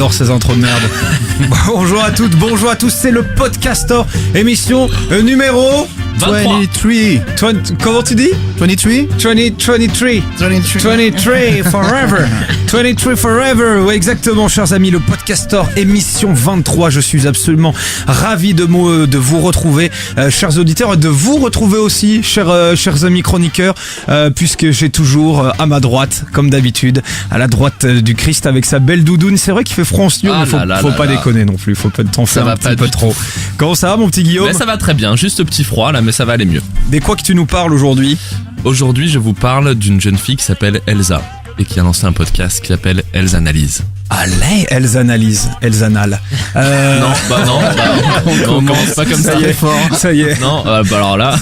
j'adore ces intros de merde. Bonjour à toutes, bonjour à tous, c'est le Podcaster, émission numéro 23. Comment tu dis? 23 forever. 23 forever. Ouais, exactement, chers amis, le Podcaster, émission 23. Je suis absolument ravi de vous retrouver, chers auditeurs, et de vous retrouver aussi, chers amis chroniqueurs, puisque j'ai toujours à ma droite, comme d'habitude, à la droite du Christ avec sa belle doudoune. C'est vrai qu'il fait froid en studio, mais faut pas déconner non plus. Faut pas t'en faire un petit peu trop. Comment ça va, mon petit Guillaume? Ça va très bien, juste petit froid là, mais ça va aller mieux. De quoi que tu nous parles aujourd'hui? Aujourd'hui, je vous parle d'une jeune fille qui s'appelle Elsa et qui a lancé un podcast qui s'appelle Elsa Analyse. Allez, Elsa Analyse, Elsa Anal. Non, on commence pas comme ça. Ça y est. Non, alors là,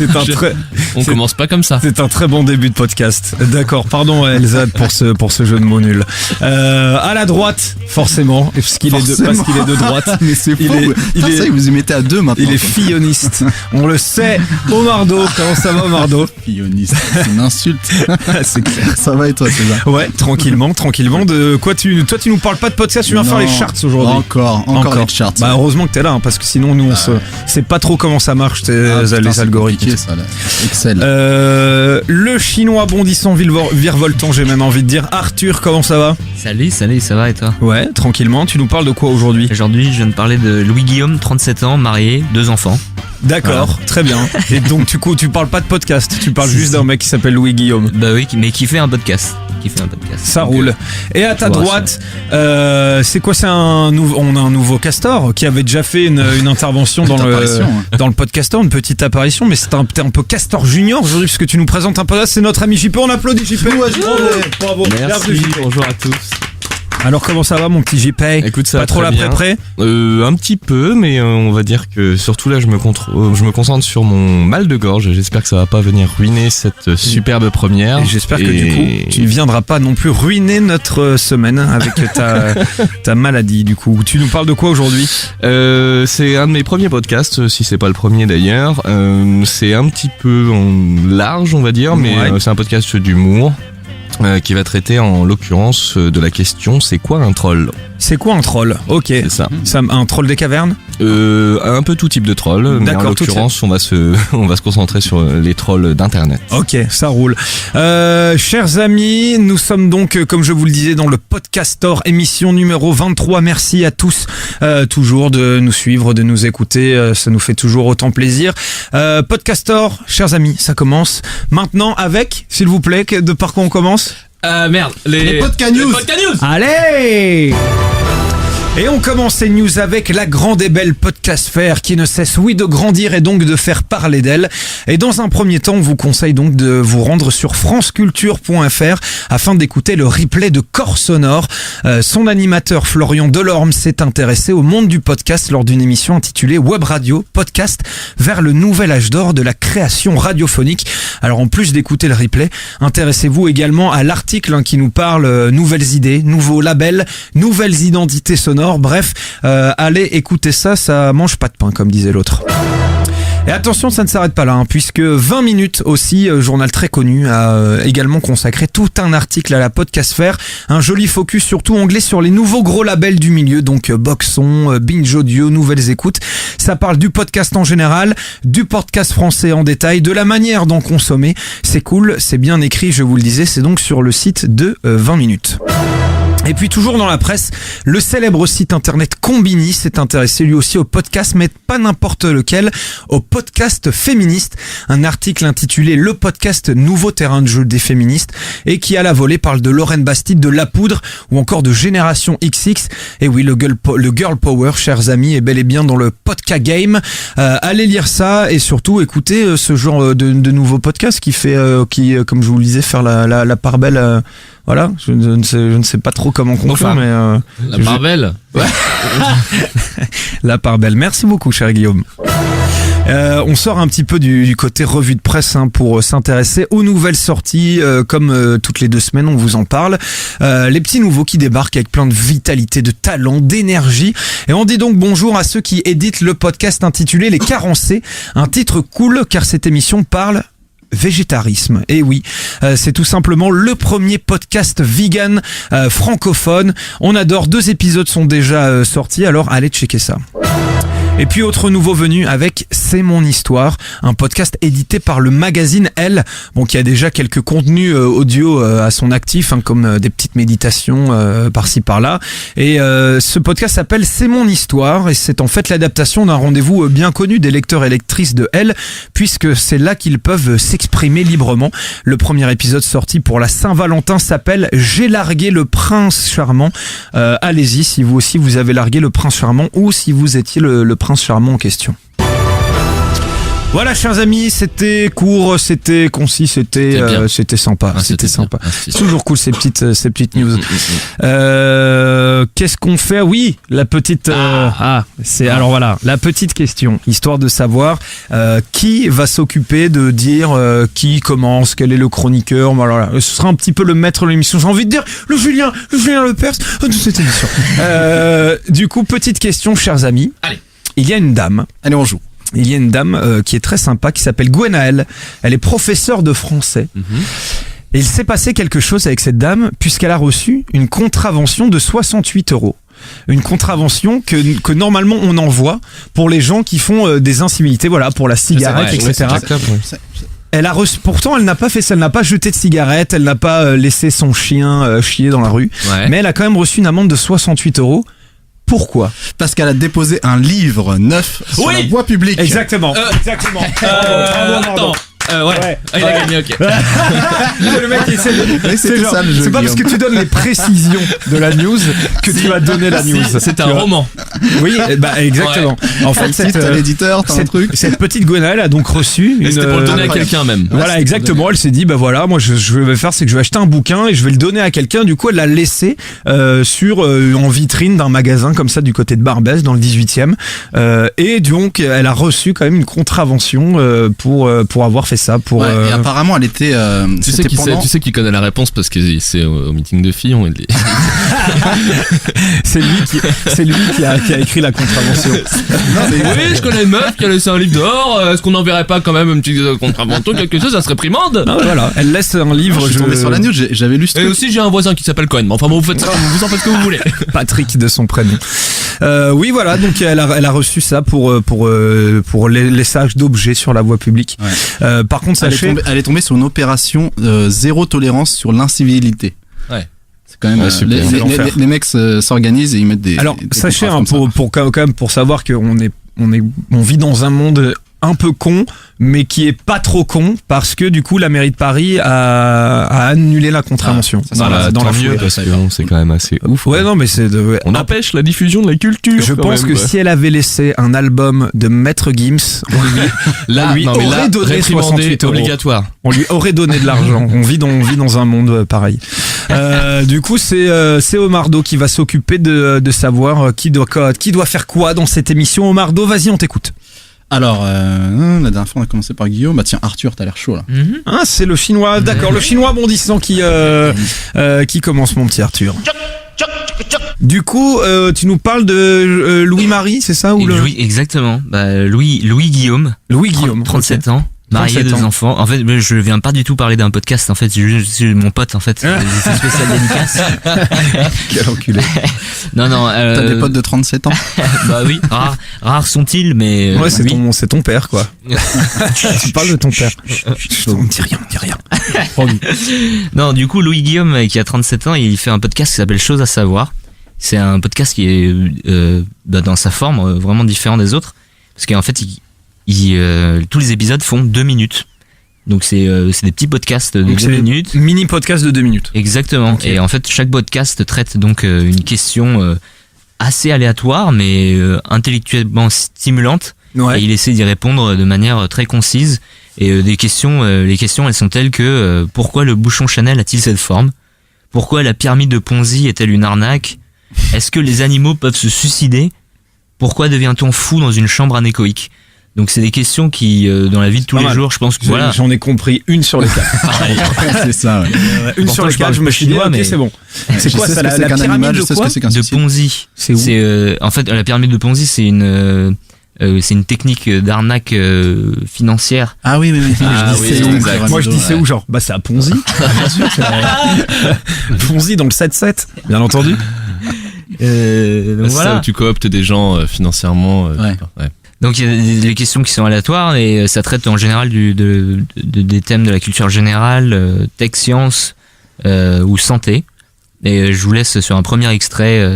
on commence pas comme ça. C'est un très bon début de podcast. D'accord, pardon Elsa pour ce jeu de mots nul. À la droite, forcément, parce qu'il est de droite. Mais c'est fou. Ça, vous y mettez à deux maintenant. Il est filloniste. On le sait. Omardo, comment ça va, Omardo? Filloniste, c'est une insulte. C'est clair. Ça va et toi, César? Ouais, tranquillement. De quoi toi tu nous parles pas de podcast, tu viens faire les charts aujourd'hui. Encore les charts. Bah heureusement que t'es là, hein, parce que sinon nous on sait pas trop comment ça marche les algorithmes. Ça, Excel. Le chinois bondissant virevoltant, j'ai même envie de dire. Arthur, comment ça va? Salut, ça va et toi? Ouais, tranquillement. Tu nous parles de quoi aujourd'hui? Aujourd'hui, je viens de parler de Louis Guillaume, 37 ans, marié, 2 enfants. D'accord, voilà. Très bien. Et donc tu parles pas de podcast, tu parles juste d'un mec qui s'appelle Louis Guillaume. Bah oui, mais qui fait un podcast. Ça roule. Et à ta droite, c'est quoi? On a un nouveau castor qui avait déjà fait une intervention dans le podcaster, une petite apparition, mais t'es un peu castor junior aujourd'hui puisque tu nous présentes un peu là. C'est notre ami JP, on applaudit JP. Bravo. Merci, bonjour à tous. Alors comment ça va, mon petit JP? Écoute, ça pas trop la pré? Un petit peu, mais on va dire que surtout là je me concentre sur mon mal de gorge. J'espère que ça va pas venir ruiner cette superbe première. Et j'espère que du coup tu ne viendras pas non plus ruiner notre semaine avec ta maladie. Du coup, tu nous parles de quoi aujourd'hui? C'est un de mes premiers podcasts, si c'est pas le premier d'ailleurs. C'est un petit peu large, on va dire, mais c'est un podcast d'humour. Qui va traiter en l'occurrence de la question: c'est quoi un troll? C'est quoi un troll? Ok. C'est ça. Un troll des cavernes? Un peu tout type de troll, mais en l'occurrence on va se concentrer sur les trolls d'internet. Ok, ça roule. Chers amis, nous sommes donc, comme je vous le disais, dans le Podcaster, émission numéro 23. Merci à tous toujours de nous suivre, de nous écouter, ça nous fait toujours autant plaisir. Podcaster, chers amis, ça commence maintenant avec, s'il vous plaît, de par quoi on commence? Les Podcast News. Allez! Et on commence ces news avec la grande et belle Podcastfaire qui ne cesse, de grandir et donc de faire parler d'elle. Et dans un premier temps, on vous conseille donc de vous rendre sur franceculture.fr afin d'écouter le replay de Corps Sonore. Son animateur Florian Delorme s'est intéressé au monde du podcast lors d'une émission intitulée Web Radio Podcast vers le nouvel âge d'or de la création radiophonique. Alors en plus d'écouter le replay, intéressez-vous également à l'article qui nous parle nouvelles idées, nouveaux labels, nouvelles identités sonores. Bref, allez écouter ça mange pas de pain comme disait l'autre. Et attention, ça ne s'arrête pas là, puisque 20 minutes aussi, journal très connu, a également consacré tout un article à la Podcastfaire, un joli focus surtout anglais sur les nouveaux gros labels du milieu, donc Boxon, Binge Audio, Nouvelles Écoutes. Ça parle du podcast en général, du podcast français en détail, de la manière d'en consommer. C'est cool, c'est bien écrit, je vous le disais, c'est donc sur le site de 20 minutes. Et puis toujours dans la presse, le célèbre site internet Combini s'est intéressé lui aussi au podcast, mais pas n'importe lequel, au podcast féministe. Un article intitulé Le podcast nouveau terrain de jeu des féministes et qui à la volée parle de Lorraine Bastide, de La Poudre ou encore de Génération XX. Et oui, le girl power, chers amis, est bel et bien dans le podcast game. Allez lire ça et surtout écoutez ce genre de nouveau podcast qui fait, comme je vous le disais, faire la part belle. Voilà, je ne sais pas trop comment conclure, mais la part belle. Ouais. La part belle. Merci beaucoup, cher Guillaume. On sort un petit peu du côté revue de presse pour s'intéresser aux nouvelles sorties, comme toutes les 2 semaines on vous en parle. Les petits nouveaux qui débarquent avec plein de vitalité, de talent, d'énergie. Et on dit donc bonjour à ceux qui éditent le podcast intitulé Les Carencés, un titre cool car cette émission parle végétarisme. Et oui, c'est tout simplement le premier podcast vegan francophone. On adore, 2 épisodes sont déjà sortis, alors allez checker ça. Et puis autre nouveau venu avec C'est mon histoire, un podcast édité par le magazine Elle, bon qui a déjà quelques contenus audio à son actif, hein, comme des petites méditations par-ci par-là. Et ce podcast s'appelle C'est mon histoire et c'est en fait l'adaptation d'un rendez-vous bien connu des lecteurs et lectrices de Elle, puisque c'est là qu'ils peuvent s'exprimer librement. Le premier épisode sorti pour la Saint-Valentin s'appelle J'ai largué le prince charmant. Allez-y si vous aussi vous avez largué le prince charmant ou si vous étiez le prince charmant en question. Voilà, chers amis, c'était court, c'était concis, c'était sympa, c'était sympa. C'est toujours cool ces petites news. Qu'est-ce qu'on fait ? Oui, la petite alors voilà, la petite question, histoire de savoir qui va s'occuper de dire qui commence, quel est le chroniqueur. Voilà, ce sera un petit peu le maître de l'émission. J'ai envie de dire le Julien Lepers de cette émission. Du coup, petite question, chers amis. Allez. Il y a une dame. Allez, on joue. Il y a une dame qui est très sympa, qui s'appelle Gwenaëlle. Elle est professeure de français. Et il s'est passé quelque chose avec cette dame, puisqu'elle a reçu une contravention de 68 €. Une contravention que normalement on envoie pour les gens qui font des incivilités, voilà, pour la cigarette, etc. Elle a reçu, pourtant elle n'a pas fait ça, elle n'a pas jeté de cigarette, elle n'a pas laissé son chien chier dans la rue. Ouais. Mais elle a quand même reçu une amende de 68 €. Pourquoi ? Parce qu'elle a déposé un livre neuf sur la voie publique. Exactement. Exactement. Attends. Ouais. Il a gagné, ok. Le mec essaie de... C'est pas parce que tu donnes les précisions de la news que tu vas donner la news. C'est un roman. Oui, bah exactement. Ouais. En fait, t'as l'éditeur, t'as un truc. Cette petite Gwenaëlle a donc reçu. Et c'était pour le donner à quelqu'un même. Voilà, exactement. Elle s'est dit, bah voilà, moi je vais faire, c'est que je vais acheter un bouquin et je vais le donner à quelqu'un. Du coup, elle l'a laissé en vitrine d'un magasin comme ça du côté de Barbès dans le 18e. Et donc, elle a reçu quand même une contravention pour avoir fait ça pour et apparemment elle était tu sais qui connaît la réponse parce que c'est au meeting de filles c'est lui qui a écrit la contravention. Non, mais oui, je connais une meuf qui a laissé un livre dehors. Est-ce qu'on n'enverrait pas quand même une petite contravention, quelque chose, ça serait primande. Non, voilà, elle laisse un livre. Je suis tombé sur la news, j'avais lu ce truc. Et aussi j'ai un voisin qui s'appelle Cohen. Enfin bon, vous en faites ce que vous voulez. Patrick de son prénom. Oui, voilà, donc elle a reçu ça pour laissage d'objets sur la voie publique. Ouais. Par contre, sachez, elle est tombée sur une opération zéro tolérance sur l'incivilité. Ouais. C'est quand même les mecs s'organisent et ils mettent des. Alors sachez pour quand même pour savoir qu'on vit dans un monde un peu con, mais qui est pas trop con, parce que du coup la mairie de Paris a annulé la contravention. Dans la foulée, parce que c'est quand même assez ouf. Ouais, non, mais on empêche la diffusion de la culture. Je pense que si elle avait laissé un album de Maître Gims, on lui aurait donné 68 € obligatoire. On lui aurait donné de l'argent. On vit dans un monde pareil. Du coup, c'est Omardo qui va s'occuper de savoir qui doit faire quoi dans cette émission. Omardo, vas-y, on t'écoute. Alors, la dernière fois on a commencé par Guillaume. Bah tiens, Arthur, t'as l'air chaud là. Ah, c'est le chinois, d'accord, le chinois bondissant qui commence, mon petit Arthur. Du coup, tu nous parles de Louis-Marie, c'est ça ou Louis, exactement. Louis Guillaume. 37 ans. Marié, 2 enfants. En fait, je viens pas du tout parler d'un podcast. En fait, je suis mon pote. En fait, c'est spécial dédicace. Quel enculé. Non. T'as des potes de 37 ans. Bah oui. Rares sont-ils, mais. Ouais, c'est ton père, quoi. Tu parles de ton père. On dit rien. Non, du coup, Louis Guillaume, qui a 37 ans, il fait un podcast qui s'appelle Chose à savoir. C'est un podcast qui est dans sa forme vraiment différent des autres, parce qu'en fait, tous les épisodes font 2 minutes. Donc c'est des petits podcasts de 2 minutes. Mini podcast de 2 minutes. Exactement. Okay. Et en fait, chaque podcast traite donc une question assez aléatoire, mais intellectuellement stimulante. Ouais. Et il essaie d'y répondre de manière très concise. Et les questions, elles sont telles que pourquoi le bouchon Chanel a-t-il cette forme ? Pourquoi la pyramide de Ponzi est-elle une arnaque ? Est-ce que les animaux peuvent se suicider ? Pourquoi devient-on fou dans une chambre anéchoïque ? Donc c'est des questions qui dans la vie de tous les jours, je pense que voilà. J'en ai compris une sur les 4. C'est ça. Ouais. Une sur les 4, je me suis dit ok, c'est bon. C'est quoi ça, la pyramide de quoi ? De Ponzi. C'est où ? En fait la pyramide de Ponzi, c'est une c'est une technique d'arnaque financière. Ah oui. Moi je dis c'est où genre c'est à Ponzi. Bien sûr, Ponzi dans le 7-7, bien entendu. Donc voilà. Ça, tu cooptes des gens financièrement. Ouais. Donc il y a des questions qui sont aléatoires et ça traite en général des thèmes de la culture générale, tech, science ou santé. Et je vous laisse sur un premier extrait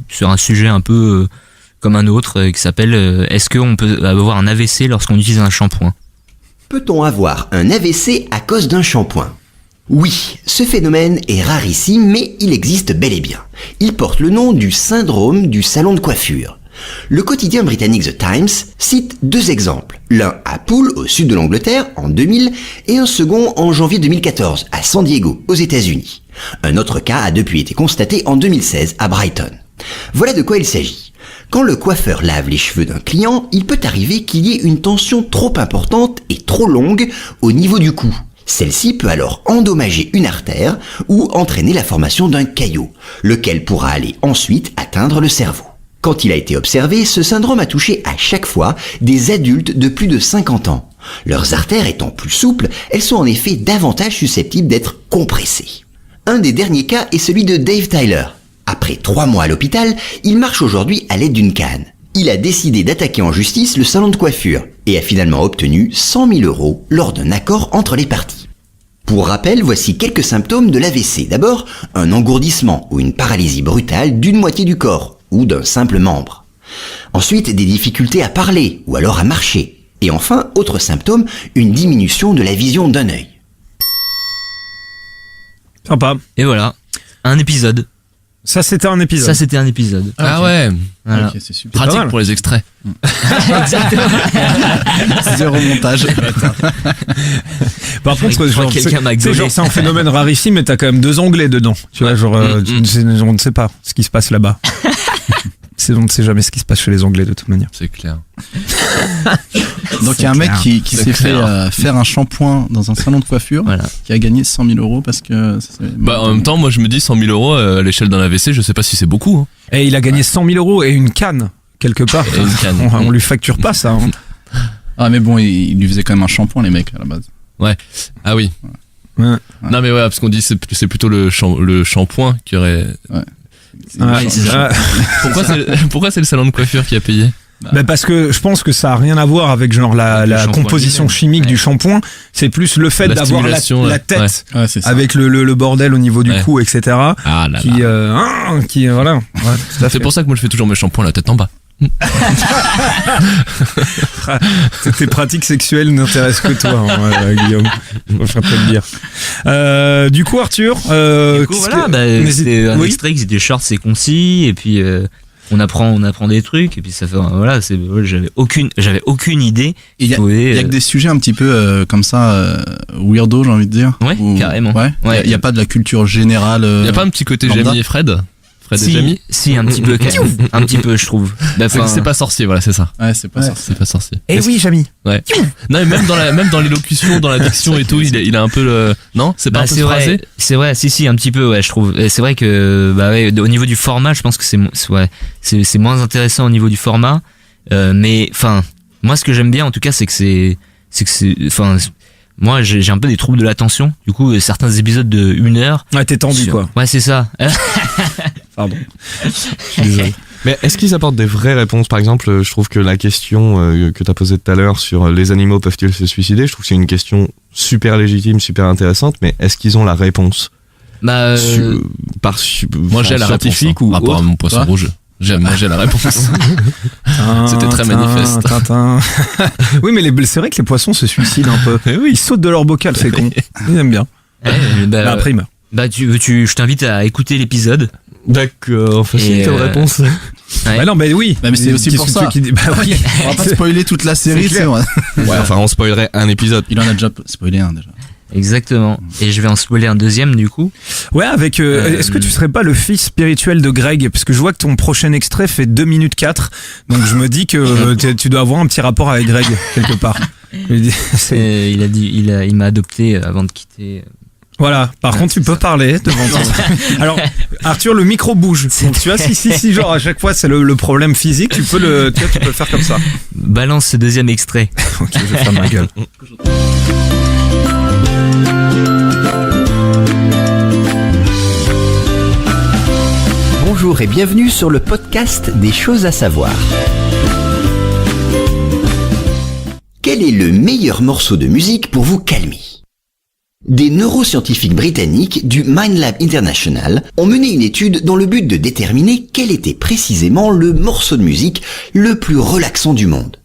sur un sujet un peu comme un autre qui s'appelle est-ce qu'on peut avoir un AVC lorsqu'on utilise un shampoing ? Peut-on avoir un AVC à cause d'un shampoing ? Oui, ce phénomène est rarissime, mais il existe bel et bien. Il porte le nom du syndrome du salon de coiffure. Le quotidien britannique The Times cite 2 exemples, l'un à Poole, au sud de l'Angleterre, en 2000, et un second en janvier 2014, à San Diego, aux États-Unis. Un autre cas a depuis été constaté en 2016, à Brighton. Voilà de quoi il s'agit. Quand le coiffeur lave les cheveux d'un client, il peut arriver qu'il y ait une tension trop importante et trop longue au niveau du cou. Celle-ci peut alors endommager une artère ou entraîner la formation d'un caillot, lequel pourra aller ensuite atteindre le cerveau. Quand il a été observé, ce syndrome a touché à chaque fois des adultes de plus de 50 ans. Leurs artères étant plus souples, elles sont en effet davantage susceptibles d'être compressées. Un des derniers cas est celui de Dave Tyler. Après 3 mois à l'hôpital, il marche aujourd'hui à l'aide d'une canne. Il a décidé d'attaquer en justice le salon de coiffure et a finalement obtenu 100 000 € lors d'un accord entre les parties. Pour rappel, voici quelques symptômes de l'AVC. D'abord, un engourdissement ou une paralysie brutale d'une moitié du corps ou d'un simple membre. Ensuite, des difficultés à parler ou alors à marcher. Et enfin, autre symptôme, une diminution de la vision d'un œil. Sympa. Et voilà, un épisode. Ça c'était un épisode. Ça c'était un épisode. Ah ok. ouais. Voilà. Ok, c'est super. Pratique pour les extraits. Zéro montage. Par contre, Je crois que quelqu'un m'a gaulé. c'est un phénomène rarissime, mais t'as quand même 2 onglets dedans. Tu vois, genre, on ne sait pas ce qui se passe là-bas. On ne sait jamais ce qui se passe chez les Anglais de toute manière. C'est clair. Donc il y a un mec qui s'est fait faire un shampoing dans un salon de coiffure, Voilà. qui a gagné 100 000 € parce que... En même temps, moi je me dis 100 000 € à l'échelle d'un AVC, je sais pas si c'est beaucoup. Hein. Et il a gagné 100 000 € et une canne, quelque part. Et une canne. On lui facture pas ça. Hein. Ah mais bon, il lui faisait quand même un shampoing, les mecs, à la base. Ouais. Ah oui. Ouais. Non mais ouais, parce qu'on dit c'est plutôt le shampoing qui aurait. Ouais, c'est ça. Pourquoi c'est le salon de coiffure qui a payé? Bah parce que je pense que ça a rien à voir avec genre la shampoing composition lui-même. chimique Ouais. du shampoing. C'est plus le fait La d'avoir stimulation, la tête Ouais, c'est ça. avec le bordel au niveau du Ouais. cou, etc. Ah là là. Qui voilà. Ouais, tout à C'est fait. pour ça que moi je fais toujours mes shampoings la tête en bas. Tes pratiques sexuelles n'intéressent que toi, hein, Guillaume. Je préfère te le dire. Du coup, Arthur, Du coup, qu'est-ce voilà, que- c'était un oui. extrait, c'était short, c'est concis, et puis on apprend des trucs, et puis ça fait voilà, j'avais aucune idée. Il y a que des sujets un petit peu comme ça, weirdo, j'ai envie de dire. Ouais, carrément. Ouais. Ouais. Il y a pas de la culture générale. Y a pas un petit côté lambda. Jamie et Fred? Fred et Jamie? Si, un petit peu, un petit peu, je trouve. Bah, enfin, C'est pas sorcier, voilà, c'est ça. Ouais, c'est pas ça. C'est pas sorcier. Eh oui, Jamy. Ouais. Non, mais même dans l'élocution, dans la diction et tout, il a un peu le. Non, c'est pas un peu phrasé. C'est vrai, si, un petit peu, ouais, je trouve. Et c'est vrai que, au niveau du format, je pense que c'est moins intéressant au niveau du format. Mais, enfin, moi, ce que j'aime bien, en tout cas, c'est que moi, j'ai un peu des troubles de l'attention. Du coup, certains épisodes de 1 heure. Ouais, t'es tendu, quoi. Ouais, c'est ça. Pardon. Mais est-ce qu'ils apportent des vraies réponses? Par exemple, je trouve que la question que t'as posée tout à l'heure sur les animaux peuvent-ils se suicider, je trouve que c'est une question super légitime, super intéressante, mais est-ce qu'ils ont la réponse? Bah, Moi, j'ai la réponse. scientifique Par ou rapport à autre? mon poisson rouge. Moi, j'ai la réponse. C'était très manifeste. Oui, mais c'est vrai que les poissons se suicident un peu. Eh oui. Ils sautent de leur bocal, c'est con. Ils aiment bien. bah, Après, ils meurent. bah, je t'invite à écouter l'épisode. D'accord, facile Et, comme réponse. Ouais. Bah non, mais oui. Bah, mais c'est aussi Qui pour sont ça. ceux qui- bah oui. On va pas spoiler toute la série, clair. c'est vrai. Ouais, enfin, on spoilerait un épisode. Il en a déjà spoilé un déjà. Exactement. Et je vais en spoiler un deuxième, du coup. Ouais, avec. Est-ce que tu serais pas le fils spirituel de Greg? Parce que je vois que ton prochain extrait fait 2 minutes 4. Donc je me dis que tu dois avoir un petit rapport avec Greg quelque part. Je me dis, c'est- Il m'a adopté avant de quitter. Voilà, par contre tu peux parler devant toi. Alors Arthur, le micro bouge. Donc, tu vois, si genre à chaque fois c'est le problème physique, tu peux le faire comme ça. Balance ce deuxième extrait. Ok, je vais faire ma gueule. Bonjour et bienvenue sur le podcast des choses à savoir. Quel est le meilleur morceau de musique pour vous calmer ? Des neuroscientifiques britanniques du MindLab International ont mené une étude dans le but de déterminer quel était précisément le morceau de musique le plus relaxant du monde.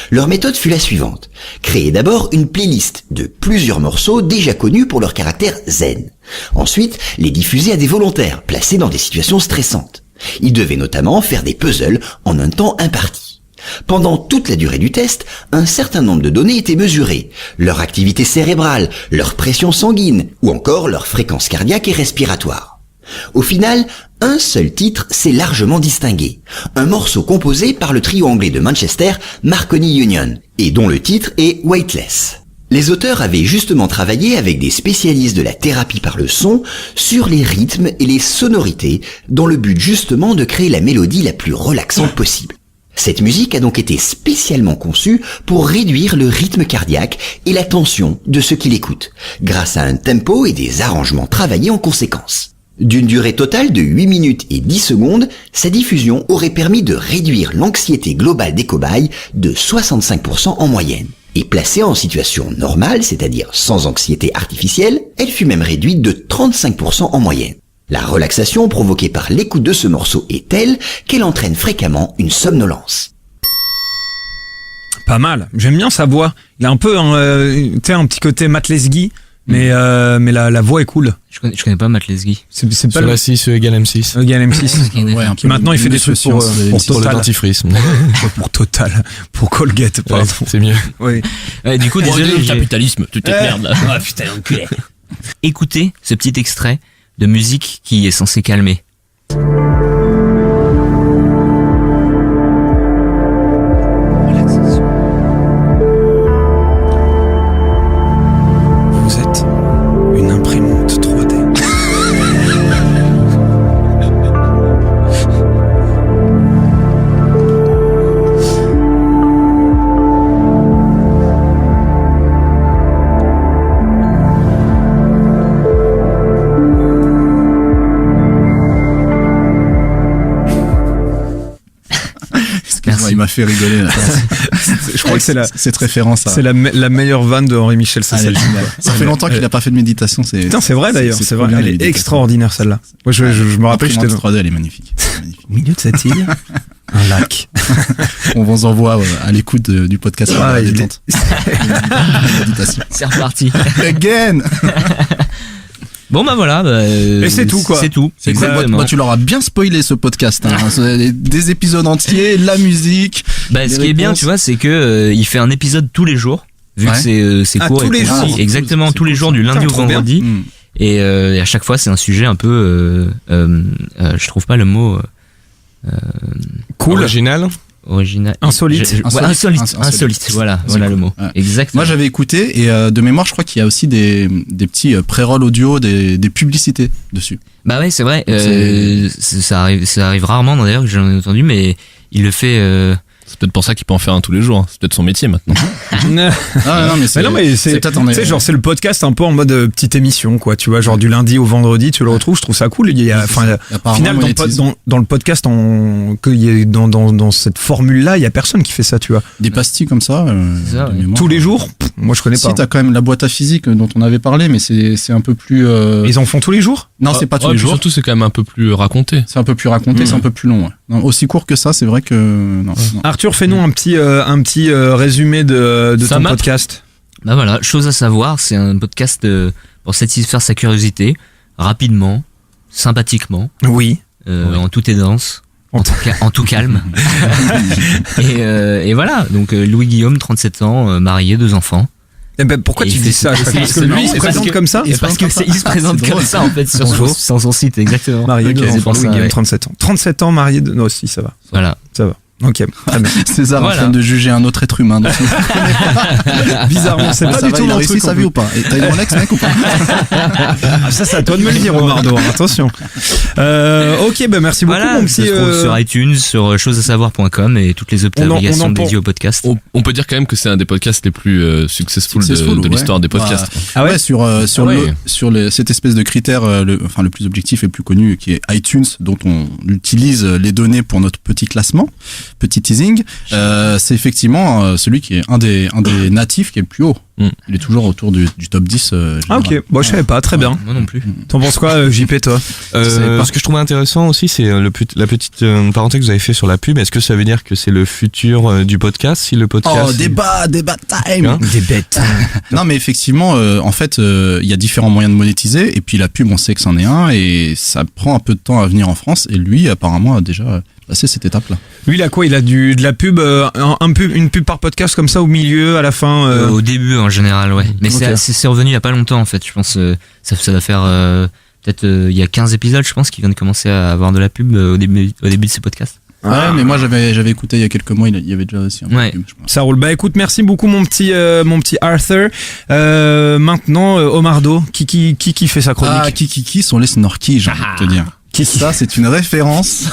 Leur méthode fut la suivante. Créer d'abord une playlist de plusieurs morceaux déjà connus pour leur caractère zen. Ensuite, les diffuser à des volontaires placés dans des situations stressantes. Ils devaient notamment faire des puzzles en un temps imparti. Pendant toute la durée du test, un certain nombre de données étaient mesurées. Leur activité cérébrale, leur pression sanguine ou encore leur fréquence cardiaque et respiratoire. Au final, un seul titre s'est largement distingué. Un morceau composé par le trio anglais de Manchester, Marconi Union, et dont le titre est Weightless. Les auteurs avaient justement travaillé avec des spécialistes de la thérapie par le son sur les rythmes et les sonorités dans le but justement de créer la mélodie la plus relaxante possible. Cette musique a donc été spécialement conçue pour réduire le rythme cardiaque et la tension de ceux qui l'écoutent, grâce à un tempo et des arrangements travaillés en conséquence. D'une durée totale de 8 minutes et 10 secondes, sa diffusion aurait permis de réduire l'anxiété globale des cobayes de 65% en moyenne. Et placée en situation normale, c'est-à-dire sans anxiété artificielle, elle fut même réduite de 35% en moyenne. La relaxation provoquée par l'écoute de ce morceau est telle qu'elle entraîne fréquemment une somnolence. Pas mal, j'aime bien sa voix. Il a un peu un petit côté Matt Lesguy, mais la voix est cool. Je connais pas Matt Lesguy. C'est pas sur la 6 égale M6. Égale M6. Ouais, qui maintenant il fait des trucs pour pour le Total. dentifrice. Pour Total. Pour Colgate, pardon. Ouais, c'est mieux. Oui. Ouais, du coup, désolé, le capitalisme, tu te merde là. Ah putain, enculé. Écoutez ce petit extrait de musique qui est censé calmer. Vous êtes une imprimante 3D. Excuse-moi, il m'a fait rigoler. Là. Je crois que c'est cette référence. C'est la meilleure vanne de Henri Michel. C'est celle-là. Ça fait longtemps qu'il n'a pas fait de méditation. Putain, c'est vrai d'ailleurs. C'est vrai. Elle est extraordinaire celle-là. Moi, je me rappelle. J'étais 3D, elle est magnifique. Au milieu de cette île, un lac. On vous envoie à l'écoute du podcast. Détente. Méditation. C'est reparti. Again. Bon bah voilà. Et c'est tout quoi. C'est tout. C'est cool. Moi, tu leur as bien spoilé ce podcast. Des épisodes entiers, la musique. Bah, ce qui est bien, tu vois, c'est que il fait un épisode tous les jours. Vu que c'est court. Tous les jours. Exactement, tous les jours du lundi au vendredi. Et à chaque fois, c'est un sujet un peu. Je trouve pas le mot. Cool. Original. Insolite. Insolite. Voilà le mot. Ouais. Exactement. Moi, j'avais écouté et de mémoire, je crois qu'il y a aussi des petits pré-roll audio, des publicités dessus. Bah ouais, c'est vrai. Ça arrive rarement d'ailleurs que j'en ai entendu, mais il le fait. C'est peut-être pour ça qu'il peut en faire un tous les jours. C'est peut-être son métier maintenant. Non mais c'est genre c'est le podcast un peu en mode petite émission quoi, tu vois, genre du lundi au vendredi tu le retrouves, je trouve ça cool. Il y a au final dans le podcast dans cette formule là, il y a personne qui fait ça, tu vois. Des pastilles comme ça, tous les jours, moi je connais pas. Si t'as quand même la boîte à physique dont on avait parlé, mais c'est un peu plus Ils en font tous les jours? Non, c'est pas tous les jours. Surtout c'est quand même un peu plus raconté. C'est un peu plus raconté, c'est un peu plus long. Ouais. Non, aussi court que ça, c'est vrai que non. Arthur, fais-nous un petit résumé de ton podcast. Bah voilà, chose à savoir, c'est un podcast pour satisfaire sa curiosité, rapidement, sympathiquement. Oui. En toute aisance, en tout calme. et voilà, donc Louis Guillaume, 37 ans, marié, 2 enfants. Eh ben, pourquoi tu dis ça? Parce que lui, il se présente comme ça? Parce qu'il se présente comme ça, en fait, sur son site, exactement. Marié, Louis Guillaume, 37 ans. 37 ans, marié, non, si, ça va. Voilà. Ça va. Ok, très bien. César en train de juger un autre être humain. Donc bizarrement, c'est pas du tout il a mon réussi truc. sa vie ou pas? Et t'as eu mon ex, mec, ou pas? Ah, ça, c'est à toi de me le dire, Omardo. Attention. Ok, bah merci beaucoup, mon petit. Ça se trouve sur iTunes, sur chosesasavoir.com et toutes les autres applications dédiées au podcast. On peut dire quand même que c'est un des podcasts les plus successful de l'histoire des podcasts. Ah ouais, sur cette espèce de critère, le plus objectif et le plus connu, qui est iTunes, dont on utilise les données pour notre petit classement, petit teasing. C'est effectivement celui qui est un des natifs qui est le plus haut. Il est toujours autour du top 10. Ah ok, bon, je savais pas, très bien. Moi non plus. T'en penses quoi, JP, toi? Ce que je trouvais intéressant aussi, c'est la petite parenthèse que vous avez fait sur la pub. Est-ce que ça veut dire que c'est le futur du podcast, si le podcast... Oh, débat time! Hein, des bêtes. Non, mais effectivement, en fait, il y a différents moyens de monétiser, et puis la pub, on sait que c'en est un, et ça prend un peu de temps à venir en France, et lui, apparemment, a déjà passé cette étape-là. Lui, il a quoi? Il a de la pub, une pub par podcast comme ça, au milieu, à la fin Au début, en général, ouais. Mais c'est revenu il y a pas longtemps, en fait. Je pense ça va faire peut-être il y a 15 épisodes, je pense, qu'il vient de commencer à avoir de la pub au début de ces podcasts. Ouais, mais moi j'avais écouté il y a quelques mois, il y avait déjà aussi un peu de pub, je pense. Ça roule. Bah écoute, merci beaucoup mon petit Arthur. Maintenant, Omardo, qui fait sa chronique? Ah, qui sont les snorkies, j'ai envie de te dire. Ça, c'est une référence.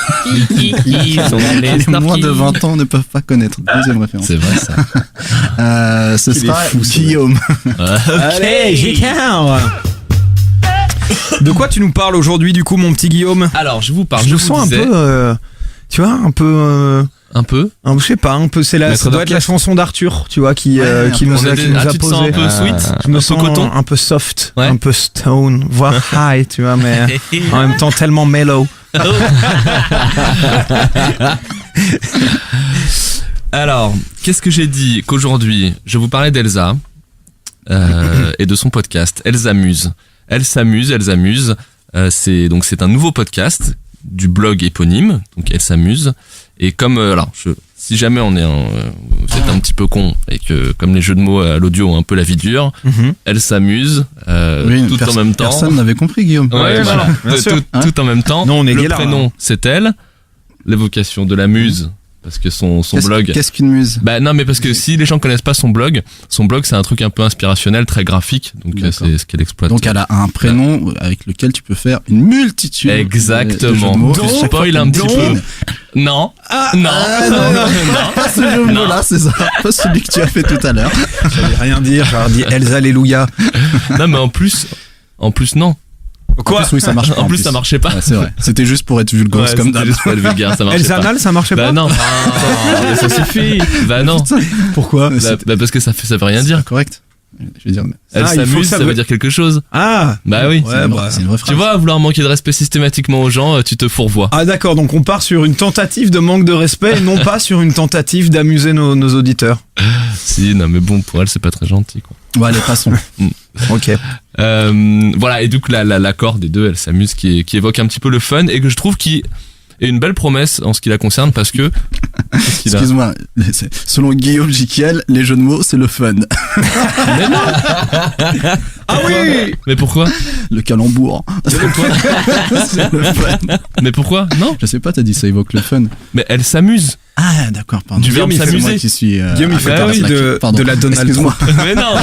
Qui sont les moins de 20 ans ne peuvent pas connaître. Deuxième référence. C'est vrai, ça. Ce sera Guillaume. Allez, J.K. De quoi tu nous parles aujourd'hui, du coup, mon petit Guillaume? Alors, je vous parle. Je sens un peu, tu vois, un peu. Je sais pas, un peu. Ça doit être la chanson d'Arthur, tu vois, qui nous a posé. Tu te sens un peu sweet, je me un sens peu coton, un peu soft, ouais. Un peu stone, voire high, tu vois, mais en même temps tellement mellow. Alors, qu'est-ce que j'ai dit? Qu'aujourd'hui, je vous parlais d'Elsa et de son podcast. Elle s'amuse. C'est un nouveau podcast du blog éponyme, donc Elle s'amuse. Et comme si jamais vous êtes un petit peu con et que comme les jeux de mots à l'audio ont un peu la vie dure, Elle s'amuse tout en même temps. Personne n'avait compris, Guillaume. Ouais, voilà. Tout en même temps. Non, on est le prénom, c'est elle. L'évocation de la muse. Parce que son blog. Qu'est-ce qu'une muse? Bah non, mais parce que si les gens connaissent pas son blog c'est un truc un peu inspirationnel, très graphique. Donc c'est ce qu'elle exploite. Donc elle a un prénom avec lequel tu peux faire une multitude. Exactement. Tu spoil un petit peu. Non. Non. Pas ce jeu de mots là, c'est ça. Pas celui que tu as fait tout à l'heure. J'allais rien dire, j'aurais dit Elsa Alléluia. Non, mais en plus non. Quoi? En plus, oui, ça marche pas. En plus, ça marchait pas. Ouais, c'est vrai. C'était juste pour être vulgaire comme d'hab. Juste pour être vulgaire, ça marchait Elsa pas. Anal, ça marchait pas? Bah non. Ça suffit. Bah non. Pourquoi? Bah parce que ça veut rien dire. Correct. Je veux dire. Elle s'amuse, ça veut dire quelque chose. Ah. Bah oui. Ouais, c'est une vraie phrase. Tu vois, à vouloir manquer de respect systématiquement aux gens, tu te fourvoies. Ah d'accord, donc on part sur une tentative de manque de respect et non pas sur une tentative d'amuser nos auditeurs. Si, non mais bon, pour elle c'est pas très gentil quoi. Bon, allez, passons. Ok. Voilà, et donc l'accord des deux, Elle s'amuse, qui évoque un petit peu le fun et que je trouve qui est une belle promesse en ce qui la concerne parce que... Excuse-moi, selon Guillaume Jiquiel, les jeux de mots, c'est le fun. Mais non. Ah oui. Mais pourquoi? Le calembour. C'est le fun. Mais pourquoi? Non. Je sais pas, t'as dit ça évoque le fun. Mais elle s'amuse. Ah, d'accord, pardon. Du verbe Guillaume, s'amuser. moi qui suis, Guillaume, il fait partie de la Donald Trump. Mais non.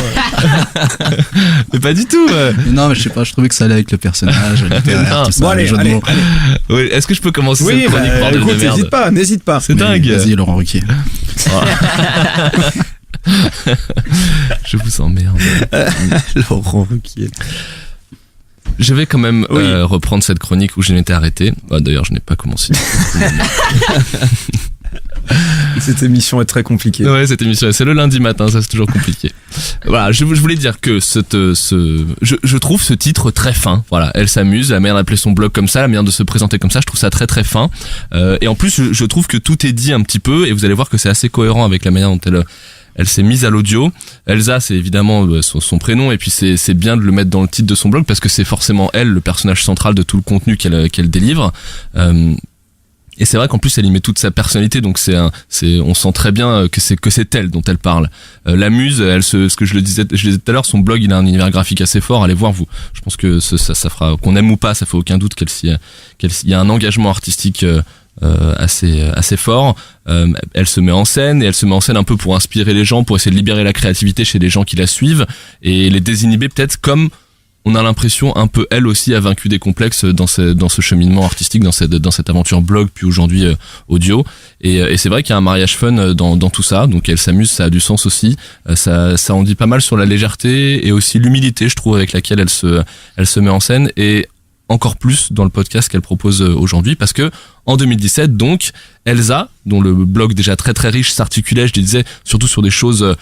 Mais pas du tout. Non, mais je sais pas, je trouvais que ça allait avec le personnage, littéraire, tout ça, Bon, allez, les jeux de mots. Oui, est-ce que je peux commencer Oui, cette chronique par de écoute, merde? n'hésite pas. C'est dingue. Vas-y, Laurent Ruquier. Je vous emmerde. Laurent Ruquier. Je vais quand même reprendre cette chronique où je m'étais arrêté. D'ailleurs, je n'ai pas commencé. Cette émission est très compliquée. Ouais, cette émission, c'est le lundi matin, ça c'est toujours compliqué. Voilà, je voulais dire que je trouve ce titre très fin. Voilà, Elle s'amuse, la manière d'appeler son blog comme ça, la manière de se présenter comme ça, je trouve ça très très fin. Et en plus, je trouve que tout est dit un petit peu, et vous allez voir que c'est assez cohérent avec la manière dont elle s'est mise à l'audio. Elsa, c'est évidemment son prénom, et puis c'est bien de le mettre dans le titre de son blog parce que c'est forcément elle, le personnage central de tout le contenu qu'elle délivre. Et c'est vrai qu'en plus elle y met toute sa personnalité, donc on sent très bien que c'est elle dont elle parle. La muse, ce que je le disais tout à l'heure, son blog il a un univers graphique assez fort. Allez voir vous. Je pense que ça fera qu'on aime ou pas, ça fait aucun doute qu'il y a un engagement artistique assez fort. Elle se met en scène et elle se met en scène un peu pour inspirer les gens, pour essayer de libérer la créativité chez les gens qui la suivent et les désinhiber peut-être, comme on a l'impression un peu elle aussi a vaincu des complexes dans ce cheminement artistique, dans cette aventure blog puis aujourd'hui audio. Et c'est vrai qu'il y a un mariage fun dans tout ça, donc elle s'amuse, ça a du sens aussi. Ça en dit pas mal sur la légèreté et aussi l'humilité, je trouve, avec laquelle elle se met en scène, et encore plus dans le podcast qu'elle propose aujourd'hui, parce que en 2017, donc, Elsa, dont le blog déjà très très riche s'articulait, je disais, surtout sur des choses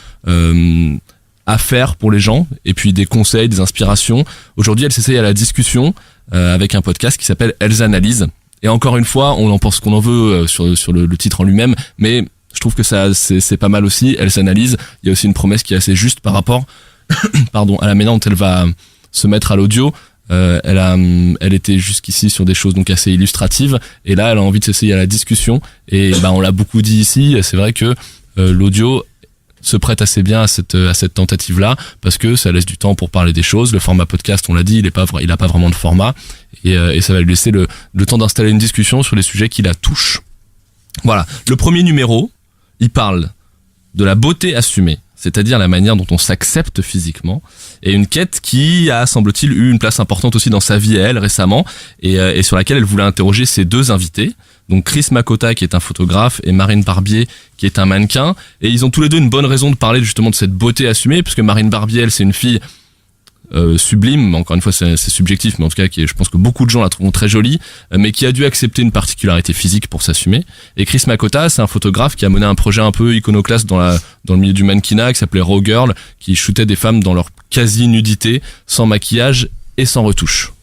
à faire pour les gens, et puis des conseils, des inspirations. Aujourd'hui, elle s'essaye à la discussion avec un podcast qui s'appelle Elsa Analyse. Et encore une fois, on en pense qu'on en veut sur le titre en lui-même, mais je trouve que ça c'est pas mal aussi. Elsa Analyse, il y a aussi une promesse qui est assez juste par rapport à la manière dont elle va se mettre à l'audio. Elle était jusqu'ici sur des choses donc assez illustratives, et là elle a envie de s'essayer à la discussion, et on l'a beaucoup dit ici, c'est vrai que l'audio se prête assez bien à cette tentative là, parce que ça laisse du temps pour parler des choses. Le format podcast, on l'a dit, il a pas vraiment de format, et ça va lui laisser le temps d'installer une discussion sur les sujets qui la touchent. Voilà, le premier numéro, il parle de la beauté assumée, c'est-à-dire la manière dont on s'accepte physiquement, et une quête qui a, semble-t-il, eu une place importante aussi dans sa vie à elle récemment, et sur laquelle elle voulait interroger ses deux invités, donc Chris Makota qui est un photographe et Marine Barbier qui est un mannequin, et ils ont tous les deux une bonne raison de parler justement de cette beauté assumée, puisque Marine Barbier, elle, c'est une fille sublime, encore une fois c'est subjectif, mais en tout cas je pense que beaucoup de gens la trouvent très jolie, mais qui a dû accepter une particularité physique pour s'assumer. Et Chris Makota, c'est un photographe qui a mené un projet un peu iconoclaste dans le milieu du mannequinat, qui s'appelait Raw Girl, qui shootait des femmes dans leur quasi-nudité, sans maquillage et sans retouche.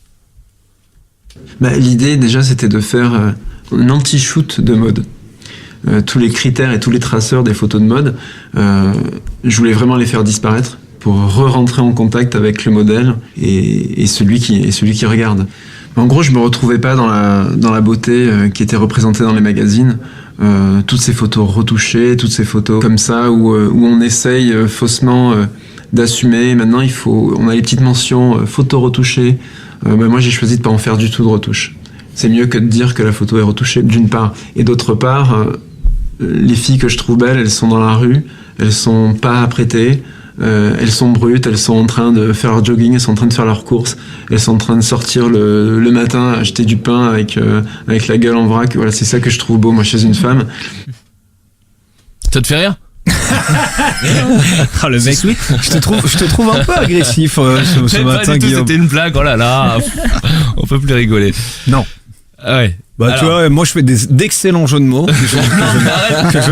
L'idée déjà c'était de faire un anti-shoot de mode. Tous les critères et tous les traceurs des photos de mode, je voulais vraiment les faire disparaître pour re-rentrer en contact avec le modèle et celui qui regarde. En gros, je me retrouvais pas dans la beauté qui était représentée dans les magazines. Toutes ces photos retouchées, toutes ces photos comme ça où on essaye faussement d'assumer. Maintenant, on a les petites mentions photos retouchées. Moi, j'ai choisi de pas en faire du tout de retouche. C'est mieux que de dire que la photo est retouchée, d'une part. Et d'autre part, les filles que je trouve belles, elles sont dans la rue, elles sont pas apprêtées. Elles sont brutes, elles sont en train de faire leur jogging, elles sont en train de faire leurs courses, elles sont en train de sortir le matin acheter du pain avec la gueule en vrac. Voilà, c'est ça que je trouve beau moi chez une femme. Ça te fait rire? Le mec, je te trouve un peu agressif ce matin, Guillaume. C'était une blague, oh là là, on peut plus rigoler. Non. Ah ouais. Alors, tu vois, moi je fais d'excellents jeux de mots que je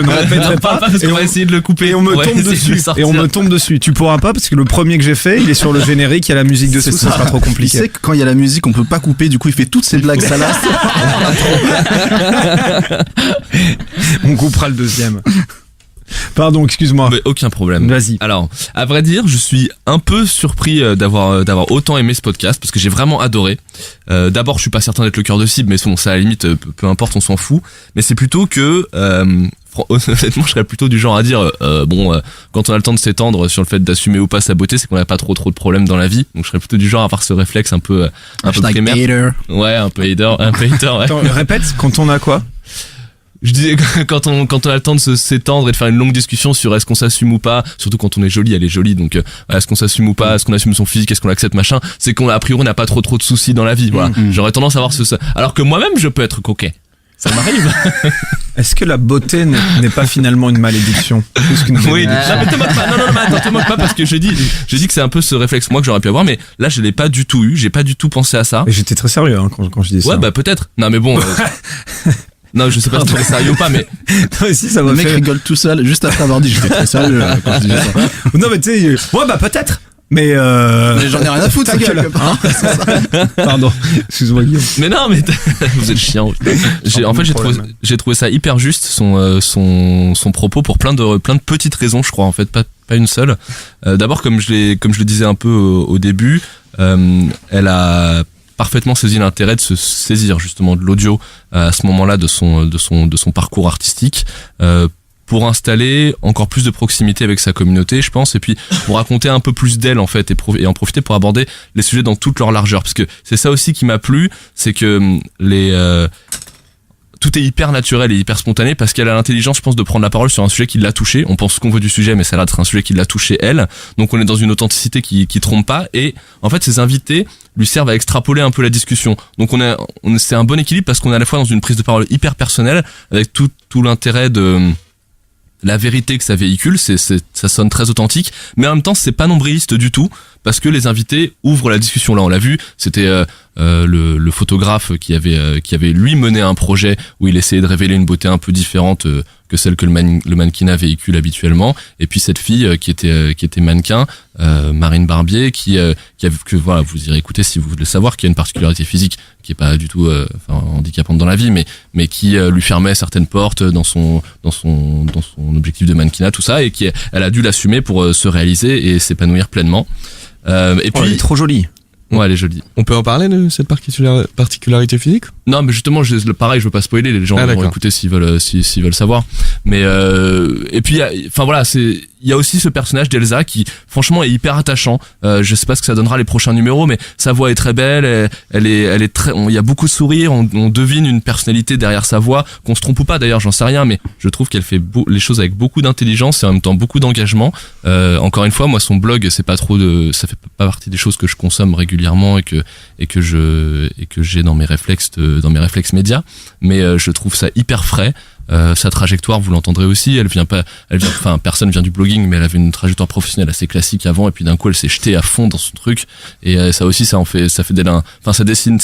ne répéterai pas, parce qu'on va essayer de le couper. Et on me tombe dessus. Tu pourras pas, parce que le premier que j'ai fait, il est sur le générique, il y a la musique dessus, ça sera trop compliqué. Tu sais que quand il y a la musique, on peut pas couper, du coup il fait toutes ces blagues salaces. On coupera le deuxième. Pardon, excuse-moi. Mais aucun problème. Vas-y. Alors, à vrai dire, je suis un peu surpris d'avoir autant aimé ce podcast, parce que j'ai vraiment adoré. D'abord, je suis pas certain d'être le cœur de cible, mais bon, ça à la limite, peu importe, on s'en fout. Mais c'est plutôt que, honnêtement, je serais plutôt du genre à dire, quand on a le temps de s'étendre sur le fait d'assumer ou pas sa beauté, c'est qu'on n'a pas trop de problèmes dans la vie. Donc, je serais plutôt du genre à avoir ce réflexe un peu primaire. Hater. Ouais, un peu hater, ouais. Attends, répète, quand on a quoi? Je disais, quand on a le temps de s'étendre et de faire une longue discussion sur est-ce qu'on s'assume ou pas, surtout quand on est jolie, elle est jolie, donc est-ce qu'on s'assume ou pas, est-ce qu'on assume son physique, est-ce qu'on l'accepte, machin, c'est qu'on a priori on n'a pas trop de soucis dans la vie, voilà. J'aurais tendance à avoir ça. Alors que moi-même je peux être coquet. Ça m'arrive. Est-ce que la beauté n'est pas finalement une malédiction? Oui. Non mais te moque pas. Non, te moque pas, parce que je dis que c'est un peu ce réflexe moi que j'aurais pu avoir, mais là je l'ai pas du tout eu, j'ai pas du tout pensé à ça. Mais j'étais très sérieux quand je dis ça. Ouais, bah peut-être. Non mais bon. Non, je sais pas si tu es sérieux ou pas, mais. Non, si, ça va. Le mec rigole tout seul, juste après avoir dit j'étais très sérieux quand je disais ça. Non, mais tu sais, ouais, bah peut-être. Mais j'en ai rien à foutre, ta gueule. Pardon, excuse-moi, Guillaume. Mais non, mais vous êtes chiant. En fait, j'ai trouvé ça hyper juste, son propos, pour plein de petites raisons, je crois, en fait, pas une seule. D'abord, comme je le disais un peu au début, elle a parfaitement saisi l'intérêt de se saisir justement de l'audio à ce moment-là de son parcours artistique, pour installer encore plus de proximité avec sa communauté, je pense, et puis pour raconter un peu plus d'elle en fait, et en profiter pour aborder les sujets dans toute leur largeur, parce que c'est ça aussi qui m'a plu, c'est que tout est hyper naturel et hyper spontané parce qu'elle a l'intelligence, je pense, de prendre la parole sur un sujet qui l'a touché. On pense ce qu'on veut du sujet, mais ça a l'air d'être un sujet qui l'a touché elle. Donc on est dans une authenticité qui trompe pas. Et en fait, ses invités lui servent à extrapoler un peu la discussion. Donc c'est un bon équilibre parce qu'on est à la fois dans une prise de parole hyper personnelle avec tout l'intérêt de la vérité que ça véhicule, ça sonne très authentique, mais en même temps c'est pas nombriliste du tout parce que les invités ouvrent la discussion. Là on l'a vu, c'était le photographe qui avait lui mené un projet où il essayait de révéler une beauté un peu différente que celle que le mannequinat véhicule habituellement, et puis cette fille qui était mannequin, Marine Barbier, que voilà, vous irez écouter si vous voulez savoir, qui a une particularité physique qui est pas du tout handicapante dans la vie, mais qui lui fermait certaines portes dans son objectif de mannequinat, tout ça, et elle a dû l'assumer pour se réaliser et s'épanouir pleinement. Et puis elle est trop jolie. Ouais, elle est jolie. On peut en parler de cette particularité physique? Non, mais justement, pareil, je veux pas spoiler, les gens vont écouter s'ils veulent savoir. Mais et puis, enfin voilà, il y a aussi ce personnage d'Elsa qui, franchement, est hyper attachant. Je sais pas ce que ça donnera les prochains numéros, mais sa voix est très belle. Elle est très, il y a beaucoup de sourires. On devine une personnalité derrière sa voix. Qu'on se trompe ou pas, d'ailleurs, j'en sais rien, mais je trouve qu'elle fait les choses avec beaucoup d'intelligence et en même temps beaucoup d'engagement. Encore une fois, moi, son blog, ça fait pas partie des choses que je consomme régulièrement et que j'ai dans mes réflexes médias, mais je trouve ça hyper frais. Sa trajectoire, vous l'entendrez aussi, personne vient du blogging, mais elle avait une trajectoire professionnelle assez classique avant, et puis d'un coup elle s'est jetée à fond dans son truc, et ça aussi ça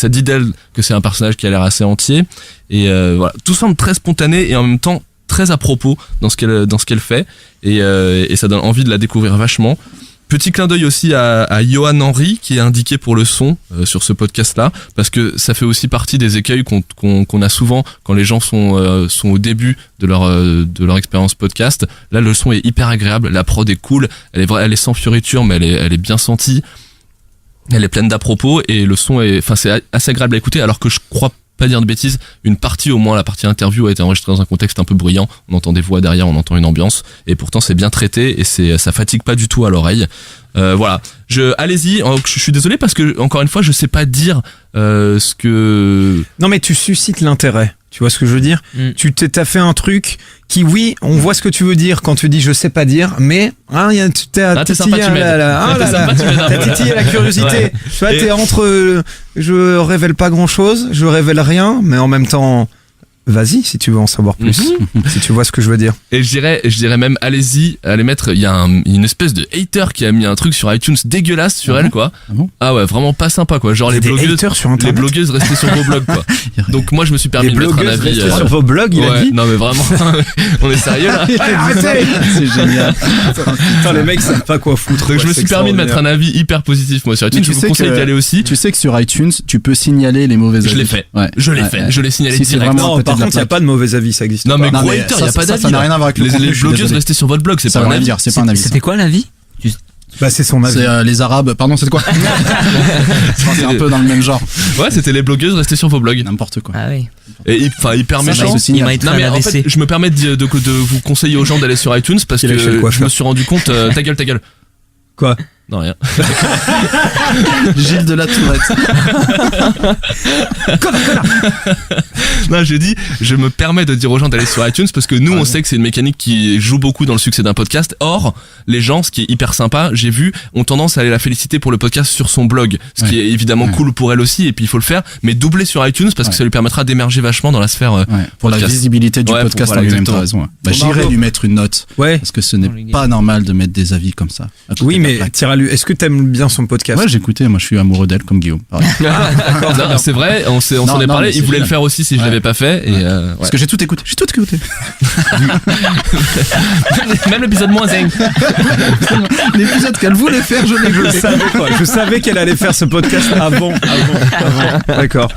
dit d'elle que c'est un personnage qui a l'air assez entier, et voilà, tout semble très spontané et en même temps très à propos dans ce qu'elle fait, et ça donne envie de la découvrir vachement. Petit clin d'œil aussi à Johan Henry qui est indiqué pour le son sur ce podcast-là, parce que ça fait aussi partie des écueils qu'on a souvent quand les gens sont au début de leur expérience podcast. Là, le son est hyper agréable, la prod est cool, elle est sans fioriture, mais elle est bien sentie, elle est pleine d'à-propos, et le son c'est assez agréable à écouter, alors que je crois pas dire de bêtises, une partie, au moins la partie interview, a été enregistrée dans un contexte un peu bruyant, on entend des voix derrière, on entend une ambiance, et pourtant c'est bien traité et ça fatigue pas du tout à l'oreille. Voilà, allez-y, je suis désolé parce que encore une fois je sais pas dire ce que... Non mais tu suscites l'intérêt, tu vois ce que je veux dire? Tu t'as fait un truc qui, oui, on voit ce que tu veux dire quand tu dis je sais pas dire, mais t'as titillé la curiosité. Ouais. Tu vois, t'es entre je révèle pas grand chose, je révèle rien, mais en même temps vas-y si tu veux en savoir plus. Si tu vois ce que je veux dire. Et je dirais même allez-y, allez mettre, il y a une espèce de hater qui a mis un truc sur iTunes dégueulasse sur elle quoi. Ah ouais, vraiment pas sympa quoi, genre les blogueuses restez sur vos blogs quoi. Donc moi je me suis permis de mettre un avis sur vos blogs, il a dit. Non mais vraiment on est sérieux là. Arrêtez. C'est génial. Putain, les mecs savent pas quoi foutre. Donc je me suis permis de mettre un avis hyper positif moi sur iTunes, je vous conseille d'y aller aussi. Tu sais que sur iTunes, tu peux signaler les mauvais avis. Je l'ai fait. Je l'ai signalé direct. Par contre, il n'y a pas de mauvais avis, ça existe pas. Non, mais gros hater, il n'y a pas d'avis. Ça n'a rien à voir avec le contenu. Les blogueuses, restez sur votre blog, c'est pas un avis. C'est pas un avis. C'était quoi l'avis? Bah, c'est son avis. C'est les Arabes. Pardon, c'est quoi? C'est un peu dans le même genre. Ouais, c'était les blogueuses, restez sur vos blogs. N'importe quoi. Ah oui. Et hyper méchant. Il m'a été Non, mais en fait, je me permets de vous conseiller aux gens d'aller sur iTunes parce que je me suis rendu compte. Ta gueule. Quoi? Non, rien. Gilles de la Tourette. Non, j'ai dit, je me permets de dire aux gens d'aller sur iTunes parce que nous, on sait que c'est une mécanique qui joue beaucoup dans le succès d'un podcast. Or, les gens, ce qui est hyper sympa, j'ai vu, ont tendance à aller la féliciter pour le podcast sur son blog. Ce qui est évidemment cool pour elle aussi, et puis il faut le faire, mais doubler sur iTunes parce que ça lui permettra d'émerger vachement dans la sphère pour podcast. La visibilité du podcast en lui-même, t'as raison. Bah, j'irai lui mettre une note. Parce que ce n'est pas normal de mettre des avis comme ça. Oui, mais est-ce que t'aimes bien son podcast? Ouais, j'écoutais, moi je suis amoureux d'elle comme Guillaume. Non, c'est vrai, on s'en est parlé, il voulait le faire aussi si je l'avais pas fait. Et parce que j'ai tout écouté. Même l'épisode moins zinc. L'épisode qu'elle voulait faire, je savais quoi. Je savais qu'elle allait faire ce podcast avant. D'accord.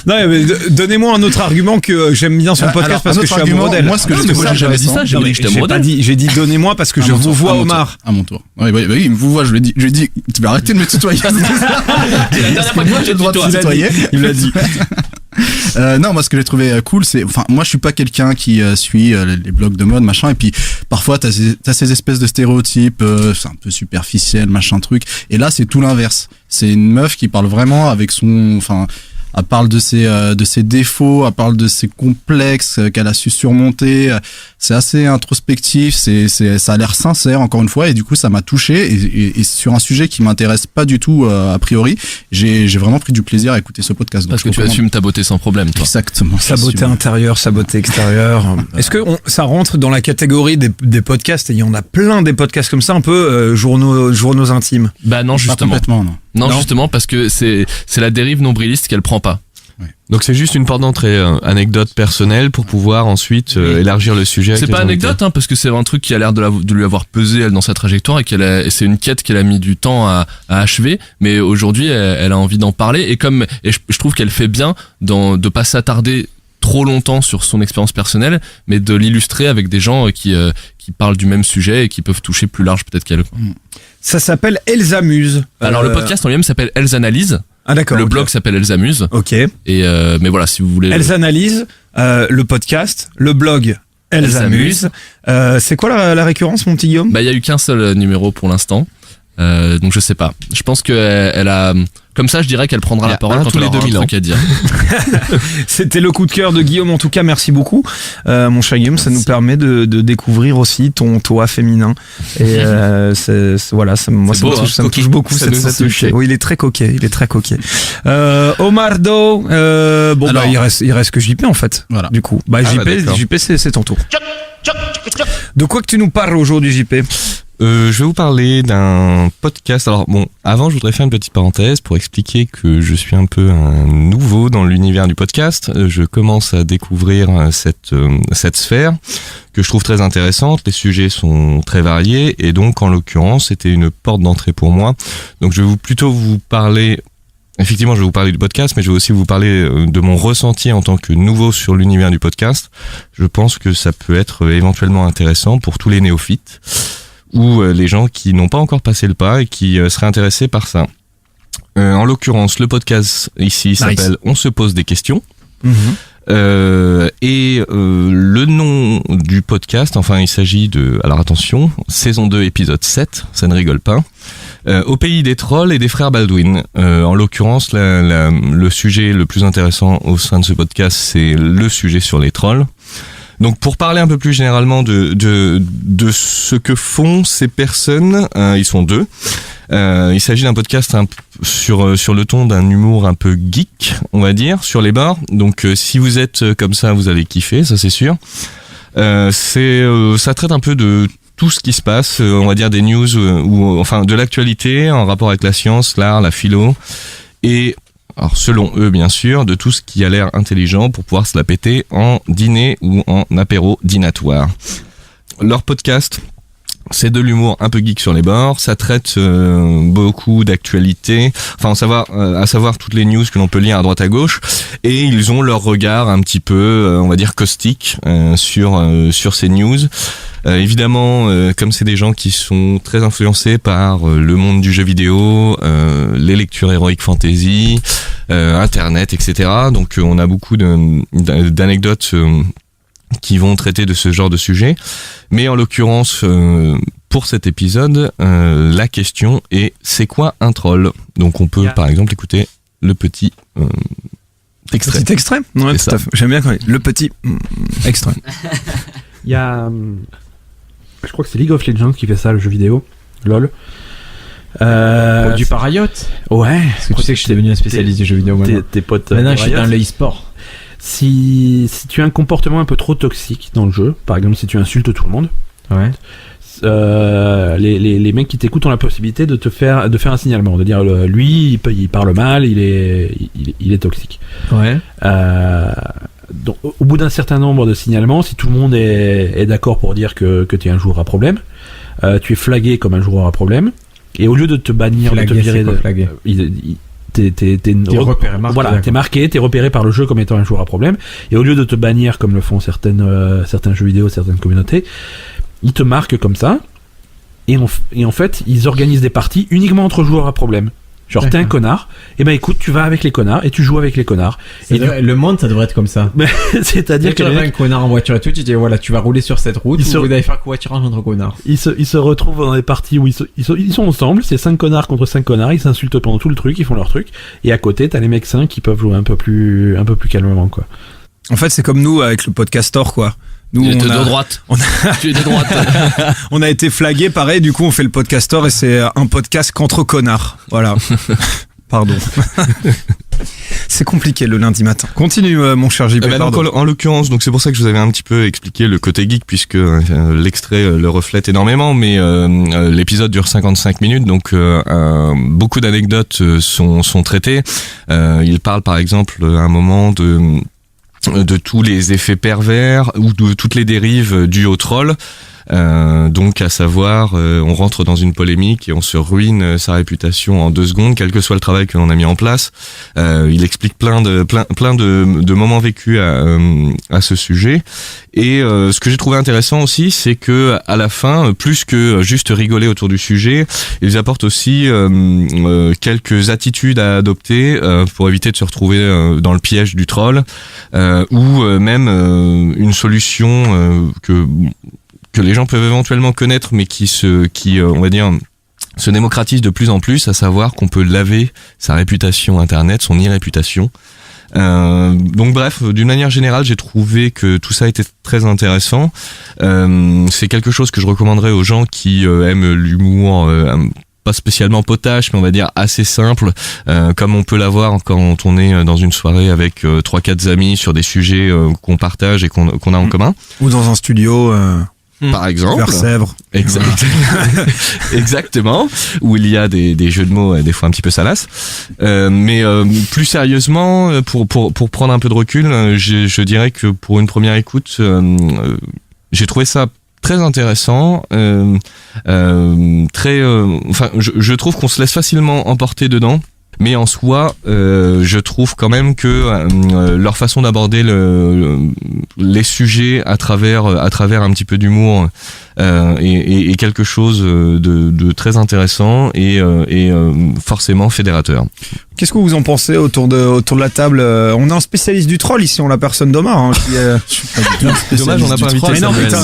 Non, mais donnez-moi un autre argument que j'aime bien son podcast parce que je suis amoureux d'elle. Moi, ce que j'ai jamais dit ça, j'ai dit que j'étais amoureux d'elle. J'ai dit donnez-moi parce que je vous vois, Omar. À mon tour. Oui, il me vous voit, je lui ai dit, tu vas arrêter de me tutoyer. La dernière fois que j'ai le droit de te tutoyer. Il me l'a dit. Non, moi ce que j'ai trouvé cool, c'est, moi je suis pas quelqu'un qui suit les blogs de mode machin, et puis parfois t'as ces espèces de stéréotypes, c'est un peu superficiel machin truc, et là c'est tout l'inverse. C'est une meuf qui parle vraiment avec Elle parle de ses défauts, elle parle de ses complexes qu'elle a su surmonter. C'est assez introspectif, ça a l'air sincère encore une fois, et du coup ça m'a touché, et sur un sujet qui m'intéresse pas du tout a priori, j'ai vraiment pris du plaisir à écouter ce podcast. Parce que tu assumes ta beauté sans problème, toi. Exactement. Sa beauté intérieure, sa beauté extérieure. Est-ce que ça rentre dans la catégorie des podcasts, et il y en a plein des podcasts comme ça, un peu journaux intimes? Bah non, justement. Pas complètement, non. Non, justement, parce que c'est la dérive nombriliste qu'elle prend pas. Ouais. Donc c'est juste une porte d'entrée, anecdote personnelle pour pouvoir ensuite élargir le sujet. C'est pas anecdote, hein, parce que c'est un truc qui a l'air de lui avoir pesé elle dans sa trajectoire, et c'est une quête qu'elle a mis du temps à achever, mais aujourd'hui elle a envie d'en parler, et je trouve qu'elle fait bien de pas s'attarder trop longtemps sur son expérience personnelle, mais de l'illustrer avec des gens qui parlent du même sujet et qui peuvent toucher plus large peut-être qu'elle. Ça s'appelle Elles Amusent. Alors le podcast en lui-même s'appelle Elles Analysent. Ah d'accord. Le blog s'appelle Elles Amusent. Ok. Et mais voilà, si vous voulez. Elles Analysent, le podcast, le blog Elles Amusent. C'est quoi la récurrence, mon petit Guillaume? Bah il y a eu qu'un seul numéro pour l'instant. Donc je sais pas. Je pense que elle a, comme ça, je dirais qu'elle prendra la parole quand elle aura un truc à dire. C'était le coup de cœur de Guillaume. En tout cas, merci beaucoup, mon cher Guillaume. Ça nous permet de découvrir aussi ton toi féminin. Et voilà, ça me touche beaucoup. Ça nous a touché. Oui, il est très coquet. Omardo. Alors, il reste que JP en fait. Voilà. Du coup, JP, c'est ton tour. De quoi que tu nous parles aujourd'hui, JP? Je vais vous parler d'un podcast. Alors bon, avant je voudrais faire une petite parenthèse pour expliquer que je suis un peu un nouveau dans l'univers du podcast. Je commence à découvrir cette sphère que je trouve très intéressante. Les sujets sont très variés, et donc en l'occurrence c'était une porte d'entrée pour moi. Donc je vais plutôt vous parler. Effectivement, je vais vous parler du podcast, mais je vais aussi vous parler de mon ressenti en tant que nouveau sur l'univers du podcast. Je pense que ça peut être éventuellement intéressant pour tous les néophytes ou les gens qui n'ont pas encore passé le pas et qui seraient intéressés par ça. En l'occurrence, le podcast ici s'appelle On se pose des questions. Et le nom du podcast, enfin il s'agit de, alors attention, saison 2 épisode 7, ça ne rigole pas, au pays des trolls et des frères Baldwin. En l'occurrence, le sujet le plus intéressant au sein de ce podcast, c'est le sujet sur les trolls. Donc pour parler un peu plus généralement de ce que font ces personnes, ils sont deux. Il s'agit d'un podcast sur le ton d'un humour un peu geek, on va dire, sur les bords. Donc si vous êtes comme ça, vous allez kiffer, ça c'est sûr. Ça traite un peu de tout ce qui se passe, on va dire des news ou enfin de l'actualité en rapport avec la science, l'art, la philo, et alors selon eux bien sûr, de tout ce qui a l'air intelligent pour pouvoir se la péter en dîner ou en apéro dînatoire. Leur podcast, c'est de l'humour un peu geek sur les bords, ça traite beaucoup d'actualités, enfin à savoir toutes les news que l'on peut lire à droite à gauche, et ils ont leur regard un petit peu, on va dire caustique sur ces news. Évidemment, comme c'est des gens qui sont très influencés par le monde du jeu vidéo, les lectures heroic fantasy, Internet, etc. Donc on a beaucoup d'anecdotes qui vont traiter de ce genre de sujet. Mais en l'occurrence, pour cet épisode, la question est « c'est quoi un troll ?» Donc on peut par exemple écouter le petit extrait. Petit extrait ? Ouais, tout à fait. J'aime bien quand le petit extrait. Il y a... je crois que c'est League of Legends qui fait ça, le jeu vidéo. LOL. Du par Riot. Ouais. Parce que tu sais que je suis devenu un spécialiste du jeu vidéo maintenant. Tes potes. Maintenant, je suis dans le e-sport. Si tu as un comportement un peu trop toxique dans le jeu, par exemple si tu insultes tout le monde, ouais. Les mecs qui t'écoutent ont la possibilité de faire un signalement, de dire lui il parle mal, il est toxique. Ouais. Donc, au bout d'un certain nombre de signalements, si tout le monde est d'accord pour dire que tu es un joueur à problème, tu es flagué comme un joueur à problème, et au lieu de te bannir, flagué, de te virer, flagué. T'es repéré, marqué. Voilà, t'es marqué, t'es repéré par le jeu comme étant un joueur à problème, et au lieu de te bannir comme le font certains jeux vidéo, certaines communautés, ils te marquent comme ça, et en fait, ils organisent des parties uniquement entre joueurs à problème. Genre t'es un connard, et ben écoute, tu vas avec les connards et tu joues avec les connards. Le monde, ça devrait être comme ça. C'est-à-dire que tu as un connard en voiture et tout, tu dis voilà, tu vas rouler sur cette route, vous allez faire covoiturage entre connards. Ils se retrouvent dans des parties où ils sont ensemble, c'est 5 connards contre 5 connards, ils s'insultent pendant tout le truc, ils font leur truc, et à côté t'as les mecs sains qui peuvent jouer un peu plus calmement, quoi. En fait, c'est comme nous avec le podcastor, quoi. Nous, il était de droite. Tu es de droite. On a été flagués, pareil, du coup on fait le podcastor et c'est un podcast contre connards. Voilà. Pardon. C'est compliqué le lundi matin. Continue mon cher JP. Donc, en l'occurrence, donc c'est pour ça que je vous avais un petit peu expliqué le côté geek, puisque l'extrait le reflète énormément, mais l'épisode dure 55 minutes, donc beaucoup d'anecdotes sont traitées. Il parle par exemple à un moment de tous les effets pervers ou de toutes les dérives dues au troll. Donc à savoir, on rentre dans une polémique et on se ruine sa réputation en 2 secondes, quel que soit le travail que l'on a mis en place. Il explique plein de moments vécus à ce sujet. Et ce que j'ai trouvé intéressant aussi, c'est que à la fin, plus que juste rigoler autour du sujet, ils apportent aussi quelques attitudes à adopter pour éviter de se retrouver dans le piège du troll, ou même une solution que les gens peuvent éventuellement connaître, mais qui on va dire, se démocratise de plus en plus, à savoir qu'on peut laver sa réputation internet, son e-réputation. Donc bref, d'une manière générale, j'ai trouvé que tout ça était très intéressant. C'est quelque chose que je recommanderais aux gens qui aiment l'humour, pas spécialement potache, mais on va dire assez simple, comme on peut l'avoir quand on est dans une soirée avec 3-4 amis sur des sujets qu'on partage et qu'on a en commun. Ou dans un studio... par exemple. Vers Sèvres. Exactement. Où il y a des jeux de mots, des fois un petit peu salaces. Mais plus sérieusement, pour prendre un peu de recul, je dirais que pour une première écoute, j'ai trouvé ça très intéressant, je trouve qu'on se laisse facilement emporter dedans. Mais en soi, je trouve quand même que leur façon d'aborder les sujets à travers un petit peu d'humour est quelque chose de très intéressant et forcément fédérateur. Qu'est-ce que vous en pensez autour de la table? On a un spécialiste du troll ici, on la personne d'Omar, hein, qui est... Dommage, on n'a pas invité. Mais non, mais t'es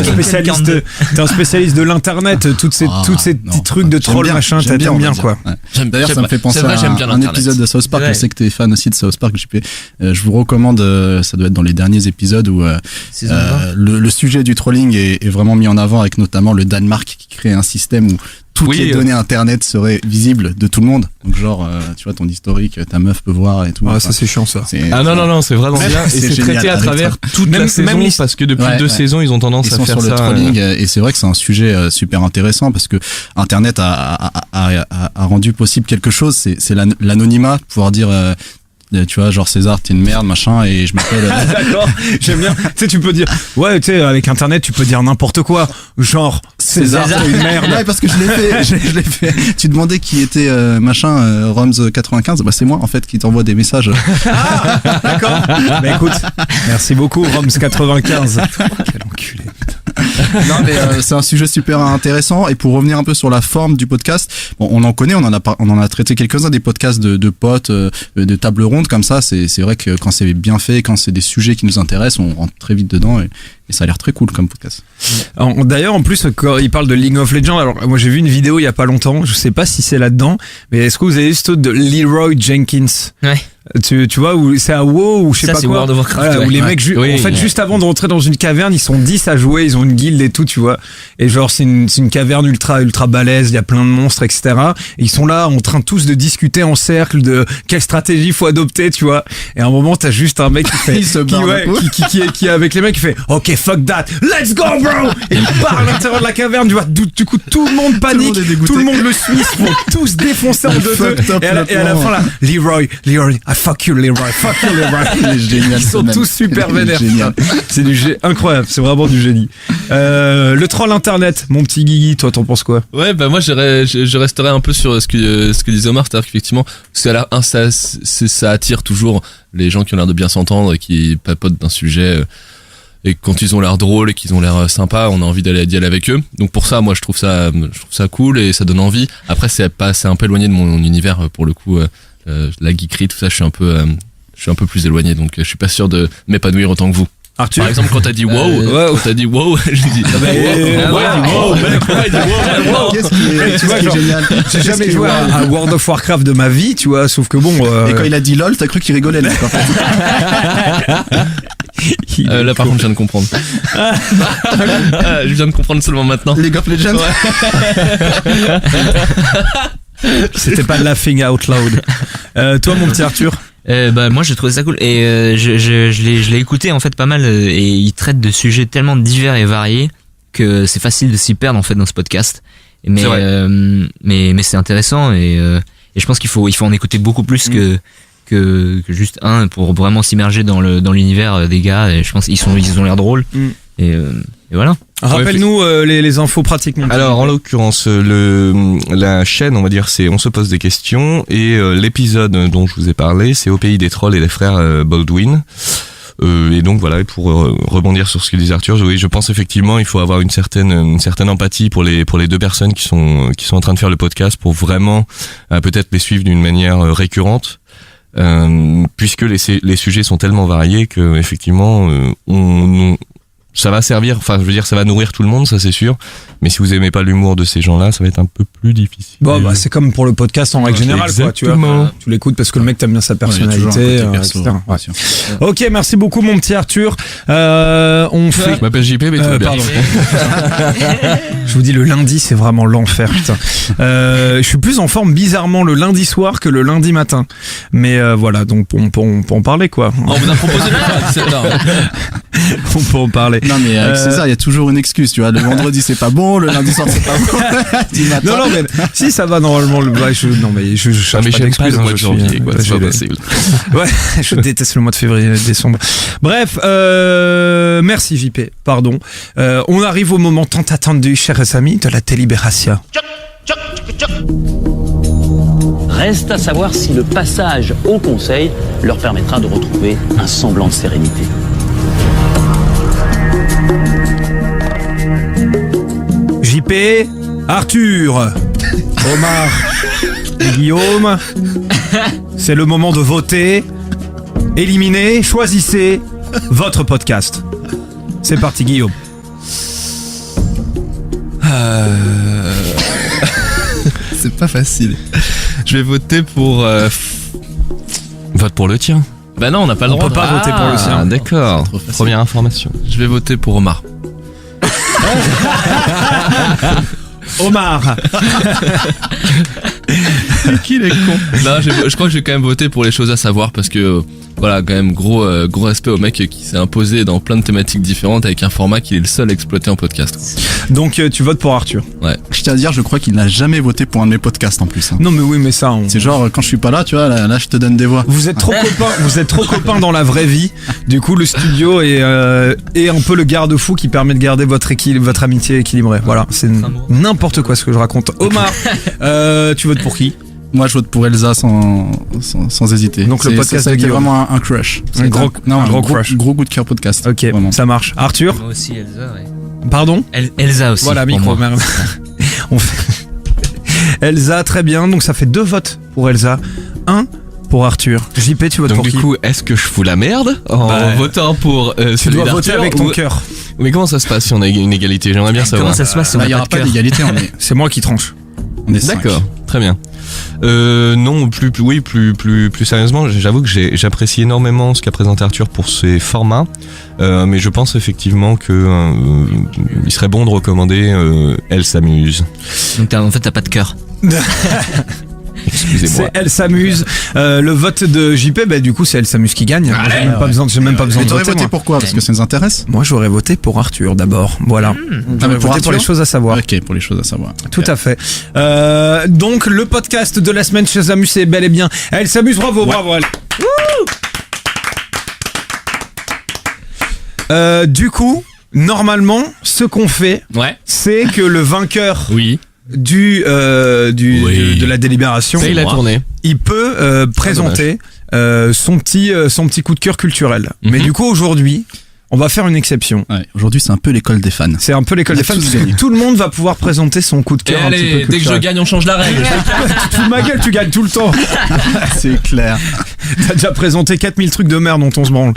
un spécialiste de l'internet, toutes ces petits trucs de troll machin, t'aimes bien quoi. Ouais. D'ailleurs, ça me fait penser à un épisode de South Park. Je sais que t'es fan aussi de South Park, JP. Je vous recommande, ça doit être dans les derniers épisodes où le sujet du trolling est vraiment mis en avant, avec notamment le Danemark qui crée un système où toutes les données internet seraient visibles de tout le monde. Donc genre, tu vois, ton historique, ta meuf peut voir et tout. Ah, ça c'est chiant ça. Non, c'est vraiment bien. Et c'est traité à travers toute la saison, parce que depuis 2 saisons, ils ont tendance à faire ça. Sur le trolling, et c'est vrai que c'est un sujet super intéressant, parce que internet a rendu possible quelque chose, c'est l'anonymat, pouvoir dire... tu vois, genre César, t'es une merde, machin, et je m'appelle... D'accord, j'aime bien. Tu sais, tu peux dire... Ouais, tu sais, avec Internet, tu peux dire n'importe quoi. Genre, César, t'es une merde. Ouais, parce que je l'ai fait. Tu demandais qui était, Roms95. Bah, c'est moi, en fait, qui t'envoie des messages. Ah, d'accord. Bah, écoute, merci beaucoup, Roms95. Quel enculé, putain. Non, mais c'est un sujet super intéressant. Et pour revenir un peu sur la forme du podcast, bon, on en connaît, on en a traité quelques-uns, des podcasts de potes, de table ronde comme ça. C'est vrai que quand c'est bien fait, quand c'est des sujets qui nous intéressent, on rentre très vite dedans, et ça a l'air très cool comme podcast. D'ailleurs, en plus, quand il parle de League of Legends, alors moi j'ai vu une vidéo il y a pas longtemps, je sais pas si c'est là-dedans, mais est-ce que vous avez vu ce truc de Leroy Jenkins? Ouais. Tu vois, où c'est à WoW ou je sais pas quoi. World of Warcraft, voilà, où les mecs juste avant de rentrer dans une caverne, ils sont 10 à jouer, ils ont une guilde et tout, tu vois. Et genre c'est une caverne ultra balèze, il y a plein de monstres, etc. Et ils sont là en train tous de discuter en cercle de quelle stratégie faut adopter, tu vois. Et à un moment t'as juste un mec qui fait qui est avec les mecs qui fait OK fuck that, let's go bro. Et il part à l'intérieur de la caverne, tu vois. Du coup tout le monde panique, tout le monde le suit, ils se font tous défoncer en 2-2. Et à la fin là, Leroy, fuck you Leroy. Il est génial. Ils sont tous super vénères. C'est incroyable, c'est vraiment du génie. Le troll internet, mon petit Guigui, toi t'en penses quoi? Ouais, bah moi je resterai un peu sur ce que disait Omar, c'est-à-dire qu'effectivement ça attire toujours les gens qui ont l'air de bien s'entendre et qui papotent d'un sujet et quand ils ont l'air drôles et qu'ils ont l'air sympas, on a envie d'y aller avec eux. Donc pour ça, moi je trouve ça cool et ça donne envie. Après c'est un peu éloigné de mon univers pour le coup, la geekerie, tout ça, je suis un peu plus éloigné, donc je suis pas sûr de m'épanouir autant que vous. Arthur. Par exemple, quand t'as dit wow, je dis wow. Tu vois, génial. J'ai jamais joué à World of Warcraft de ma vie, tu vois, sauf que bon. Et quand il a dit lol, t'as cru qu'il rigolait, là, en fait. Là par contre je viens de comprendre. Je viens de comprendre seulement maintenant. League of Legends. C'était pas laughing out loud. Toi mon petit Arthur. Moi j'ai trouvé ça cool et je l'ai écouté en fait pas mal et il traite de sujets tellement divers et variés que c'est facile de s'y perdre en fait dans ce podcast. Mais c'est intéressant et je pense qu'il faut en écouter beaucoup plus que juste un pour vraiment s'immerger dans l'univers des gars. Et je pense qu'ils ont l'air drôles et voilà. Rappelle-nous les infos pratiques. Alors en l'occurrence la chaîne, on va dire, c'est On se pose des questions et l'épisode dont je vous ai parlé, c'est Au pays des trolls et les frères Baldwin. Et donc voilà, pour rebondir sur ce que disait Arthur, oui, je pense effectivement il faut avoir une certaine empathie pour les deux personnes qui sont en train de faire le podcast pour vraiment peut-être les suivre d'une manière récurrente. Puisque les sujets sont tellement variés que effectivement ça va servir, enfin je veux dire ça va nourrir tout le monde, ça c'est sûr, mais si vous aimez pas l'humour de ces gens-là, ça va être un peu plus difficile. Bon c'est comme pour le podcast en règle générale, quoi, tu vois, tu l'écoutes parce que le mec t'aime bien sa personnalité, etc. Ouais. Ok, merci beaucoup mon petit Arthur. On fait. Je m'appelle JP, mais tout va bien. Je vous dis, le lundi c'est vraiment l'enfer, putain. Je suis plus en forme bizarrement le lundi soir que le lundi matin, mais voilà, donc on peut en parler, quoi. On vous a proposé le 17h. On peut en parler. Non mais avec César, il y a toujours une excuse, tu vois. Le vendredi c'est pas bon, le lundi soir c'est pas bon. Non mais si ça va normalement. Je cherche pas d'excuses. Le mois de janvier, quoi, c'est pas possible. Ouais, je déteste le mois de février, décembre. Bref, merci JP. Pardon. On arrive au moment tant attendu, chers amis, de la délibération. Reste à savoir si le passage au Conseil leur permettra de retrouver un semblant de sérénité. JP, Arthur, Omar et Guillaume, c'est le moment de voter. Éliminez, choisissez votre podcast. C'est parti, Guillaume. C'est pas facile. Je vais voter pour... Vote pour le tien. Bah non, on n'a pas le droit. On peut pas voter pour le sien. D'accord. Première information. Je vais voter pour Omar. Omar. Qu'il est con. Non, je crois que je vais quand même voter pour les choses à savoir parce que voilà, quand même gros respect au mec qui s'est imposé dans plein de thématiques différentes avec un format qu'il est le seul à exploiter en podcast. Donc tu votes pour Arthur. Ouais. Je tiens à dire, je crois qu'il n'a jamais voté pour un de mes podcasts en plus. Hein. Non mais oui, mais ça. C'est genre quand je suis pas là, tu vois, là je te donne des voix. Vous êtes trop copains. Vous êtes trop copains dans la vraie vie. Du coup, le studio est un peu le garde-fou qui permet de garder votre amitié équilibrée. Voilà, c'est n'importe quoi ce que je raconte. Omar, tu votes pour qui? Moi, je vote pour Elsa sans hésiter. Donc le podcast c'est vraiment un crush. Un gros crush. Gros coup de cœur podcast. Ok, vraiment. Ça marche. Arthur? Moi aussi Elsa, ouais. Pardon? Elsa aussi. Voilà, micro, merde. On fait... Elsa, très bien. Donc ça fait 2 votes pour Elsa. 1 pour Arthur. JP, tu votes donc pour qui? Donc du coup, est-ce que je fous la merde en votant pour tu dois voter avec ton cœur. Mais comment ça se passe si on a une égalité? J'aimerais bien savoir. Comment ça se passe si il n'y aura pas d'égalité. C'est moi qui tranche. On est 5. D'accord, très bien. Non, plus sérieusement, j'avoue que j'apprécie énormément ce qu'a présenté Arthur pour ses formats, mais je pense effectivement que il serait bon de recommander Elle s'amuse. Donc en fait t'as pas de cœur. Excusez-moi. C'est Elle s'amuse. Le vote de JP, du coup c'est Elle s'amuse qui gagne. J'ai même pas besoin Mais de t'aurais voter. voté pourquoi? Parce que ça nous intéresse. Moi j'aurais voté pour Arthur d'abord. Voilà. J'aurais voté pour les choses à savoir. Ok, pour les choses à savoir. Tout à fait. Donc le podcast de la semaine chez Amus, c'est bel et bien Elle s'amuse. Bravo, bravo. Du coup, normalement, ce qu'on fait, c'est que le vainqueur de la délibération, ça, il a tourné. Il peut présenter son petit coup de cœur culturel. Mais du coup, aujourd'hui, on va faire une exception. Ouais, aujourd'hui, c'est un peu l'école des fans. C'est un peu l'école des fans. Tout le monde va pouvoir présenter son coup de cœur. Allez, dès que je gagne, on change la règle. Tu fous de ma gueule, tu gagnes tout le temps. C'est clair. T'as déjà présenté 4000 trucs de merde dont on se branle.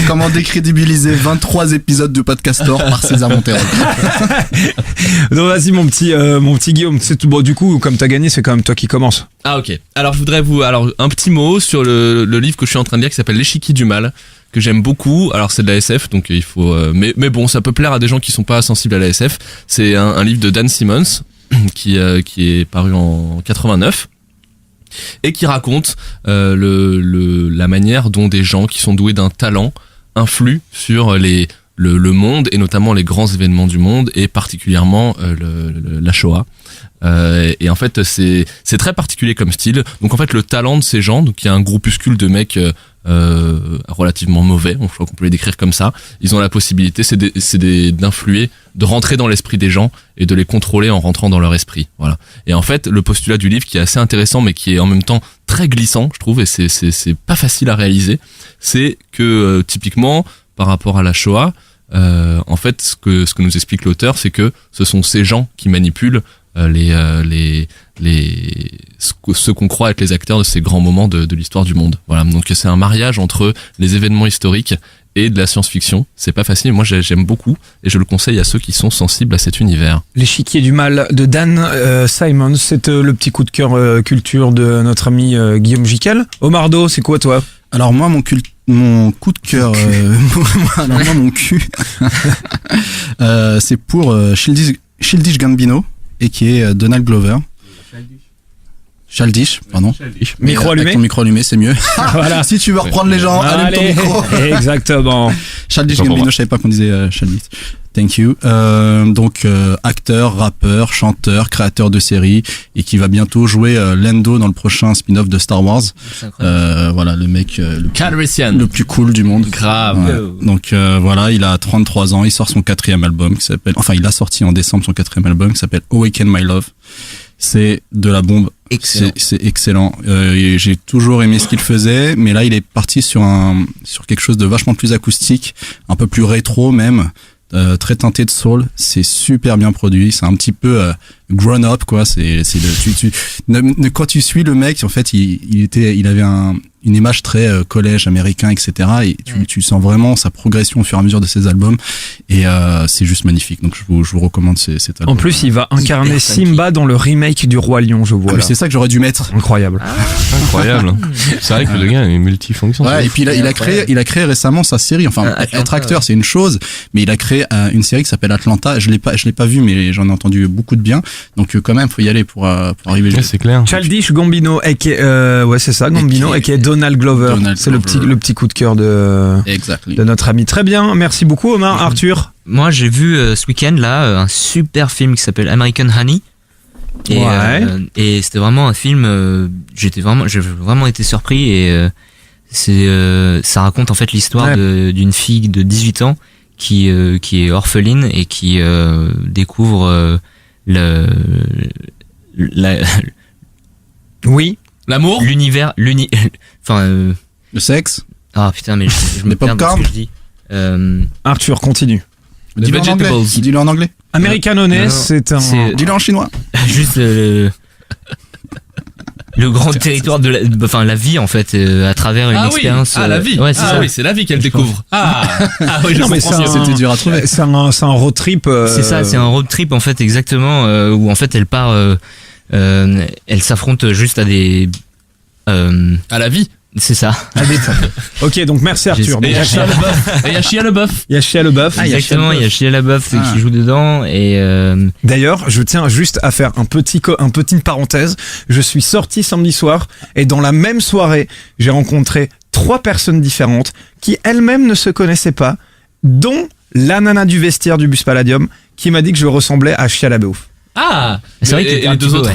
Comment décrédibiliser 23 épisodes de Podcastor par César Montero. Donc vas-y mon petit Guillaume, c'est tout. Bon, du coup, comme t'as gagné, c'est quand même toi qui commence. Ah ok. Alors je voudrais un petit mot sur le livre que je suis en train de lire qui s'appelle L'échiquier du mal, que j'aime beaucoup. Alors c'est de la SF, donc il faut mais bon, ça peut plaire à des gens qui sont pas sensibles à la SF. C'est un livre de Dan Simmons qui est paru en 89 et qui raconte la manière dont des gens qui sont doués d'un talent influent sur le monde et notamment les grands événements du monde et particulièrement la Shoah. Et en fait c'est très particulier comme style. Donc en fait le talent de ces gens, donc il y a un groupuscule de mecs relativement mauvais, je crois qu'on peut les décrire comme ça. Ils ont la possibilité, d'influer, de rentrer dans l'esprit des gens et de les contrôler en rentrant dans leur esprit. Voilà. Et en fait, le postulat du livre qui est assez intéressant, mais qui est en même temps très glissant, je trouve, et c'est pas facile à réaliser, c'est que typiquement par rapport à la Shoah, en fait, ce que nous explique l'auteur, c'est que ce sont ces gens qui manipulent ce qu'on croit être les acteurs de ces grands moments de l'histoire du monde. Voilà. Donc c'est un mariage entre les événements historiques et de la science-fiction. C'est pas facile, moi j'aime beaucoup et je le conseille à ceux qui sont sensibles à cet univers. L'échiquier du mal de Dan Simmons, c'est le petit coup de cœur culture de notre ami Guillaume Jiquel. Omardo, c'est quoi toi? Alors moi mon coup de cœur, mon cul, c'est pour Childish Gambino et qui est Donald Glover. Childish, pardon. Micro allumé. Avec ton micro allumé, c'est mieux. Voilà. Si tu veux reprendre les gens, allume ton micro. Exactement. Childish Gambino, je savais pas qu'on disait Childish. Thank you. Donc acteur, rappeur, chanteur, créateur de séries et qui va bientôt jouer Lando dans le prochain spin-off de Star Wars. Voilà, le mec le plus cool du monde. Grave. Ouais. Donc voilà, il a 33 ans, il sort son 4e album qui s'appelle, il a sorti en décembre son 4e album qui s'appelle Awaken My Love. C'est de la bombe. Excellent. C'est excellent. J'ai toujours aimé ce qu'il faisait, mais là il est parti sur quelque chose de vachement plus acoustique, un peu plus rétro même. Très teinté de soul, c'est super bien produit, c'est un petit peu grown up quoi, quand tu suis le mec, en fait il avait une image très collège américain, etc. et tu sens vraiment sa progression au fur et à mesure de ses albums et c'est juste magnifique, donc je vous recommande cet album. En plus il va incarner Simba dans le remake du Roi Lion, je vois. Mais c'est ça que j'aurais dû mettre. Incroyable. Incroyable. C'est vrai que le gars est multifonction. Ouais, et puis il a créé récemment sa série, être acteur c'est une chose, mais il a créé une série qui s'appelle Atlanta, je l'ai pas vu mais j'en ai entendu beaucoup de bien, donc quand même faut y aller pour arriver. Ouais, c'est clair. Childish Gambino ouais c'est ça, Gambino et qui est Donald Glover. C'est le petit coup de cœur de notre ami. Très bien, merci beaucoup Omar. Arthur. Moi j'ai vu ce week-end là un super film qui s'appelle American Honey. Et c'était vraiment un film, j'ai vraiment été surpris et ça raconte en fait l'histoire d'une fille de 18 ans qui est orpheline et qui découvre l'amour, l'univers, le sexe. Ah putain, mais je me perds dans ce que je dis. Arthur, continue. Dis-le en anglais. American Honey, dis-le en chinois. Juste le grand territoire de la vie en fait, à travers une expérience. La vie. Ouais, c'est ça. Oui, c'est la vie qu'elle découvre. Oui, non mais c'était dur à trouver. C'est un road trip. C'est ça, c'est un road trip en fait exactement où en fait elle part, elle s'affronte juste à des à la vie. C'est ça. Ok, donc merci Arthur. Et il y a Shia LaBeouf. Exactement, il y a Shia LaBeouf qui joue dedans et d'ailleurs, je tiens juste à faire une petite parenthèse. Je suis sorti samedi soir et dans la même soirée, j'ai rencontré 3 personnes différentes qui elles-mêmes ne se connaissaient pas, dont la nana du vestiaire du Bus Palladium qui m'a dit que je ressemblais à Shia LaBeouf. Ah, c'est vrai que les deux autres,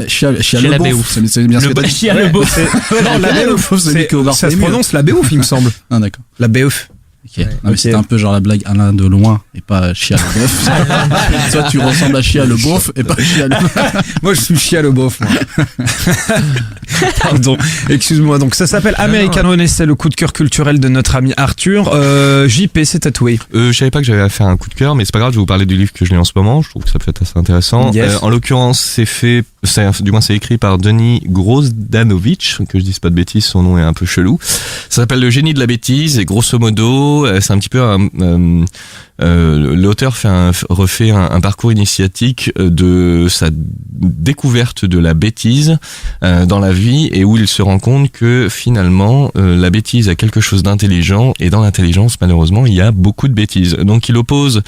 Shia LaBeouf, c'est bien ce que t'as dit. Shia LaBeouf, non, la Béouf, ça se prononce la Béouf, il me semble. Ah d'accord. La Béouf. Okay. Non, mais c'était un peu genre la blague Alain de loin et pas Chia le Beauf. Toi tu ressembles à Chia le Beauf et pas Chia le Moi je suis Chia le Beauf, moi. Pardon, excuse-moi. Donc ça s'appelle American Honey, c'est le coup de cœur culturel de notre ami Arthur. JP s'est tatoué. Je savais pas que j'avais à faire un coup de cœur, mais c'est pas grave, je vais vous parler du livre que je lis en ce moment. Je trouve que ça peut être assez intéressant. Yes. En l'occurrence, c'est écrit par Denis Grozdanovich, que je dise pas de bêtises, son nom est un peu chelou. Ça s'appelle Le génie de la bêtise et grosso modo, c'est un petit peu l'auteur refait un parcours initiatique de sa découverte de la bêtise dans la vie, et où il se rend compte que finalement la bêtise a quelque chose d'intelligent, et dans l'intelligence malheureusement il y a beaucoup de bêtises. Donc il oppose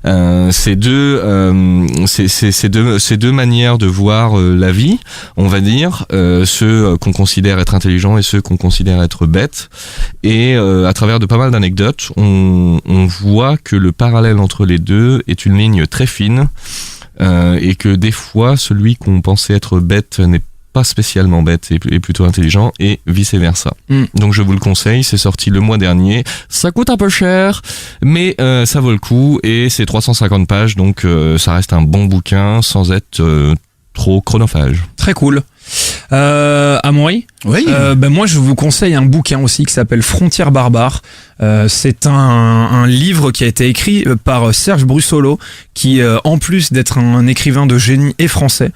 ces deux manières de voir la vie, on va dire, ceux qu'on considère être intelligents et ceux qu'on considère être bêtes, et à travers de pas mal d'anecdotes on voit que le parallèle entre les deux est une ligne très fine, et que des fois celui qu'on pensait être bête n'est pas spécialement bête et plutôt intelligent, et vice versa. Donc je vous le conseille, c'est sorti le mois dernier, ça coûte un peu cher mais ça vaut le coup, et c'est 350 pages, donc ça reste un bon bouquin sans être trop chronophage. Très cool. Amaury, oui. Moi je vous conseille un bouquin aussi qui s'appelle Frontières barbares. C'est un livre qui a été écrit par Serge Brussolo, qui en plus d'être un écrivain de génie et français,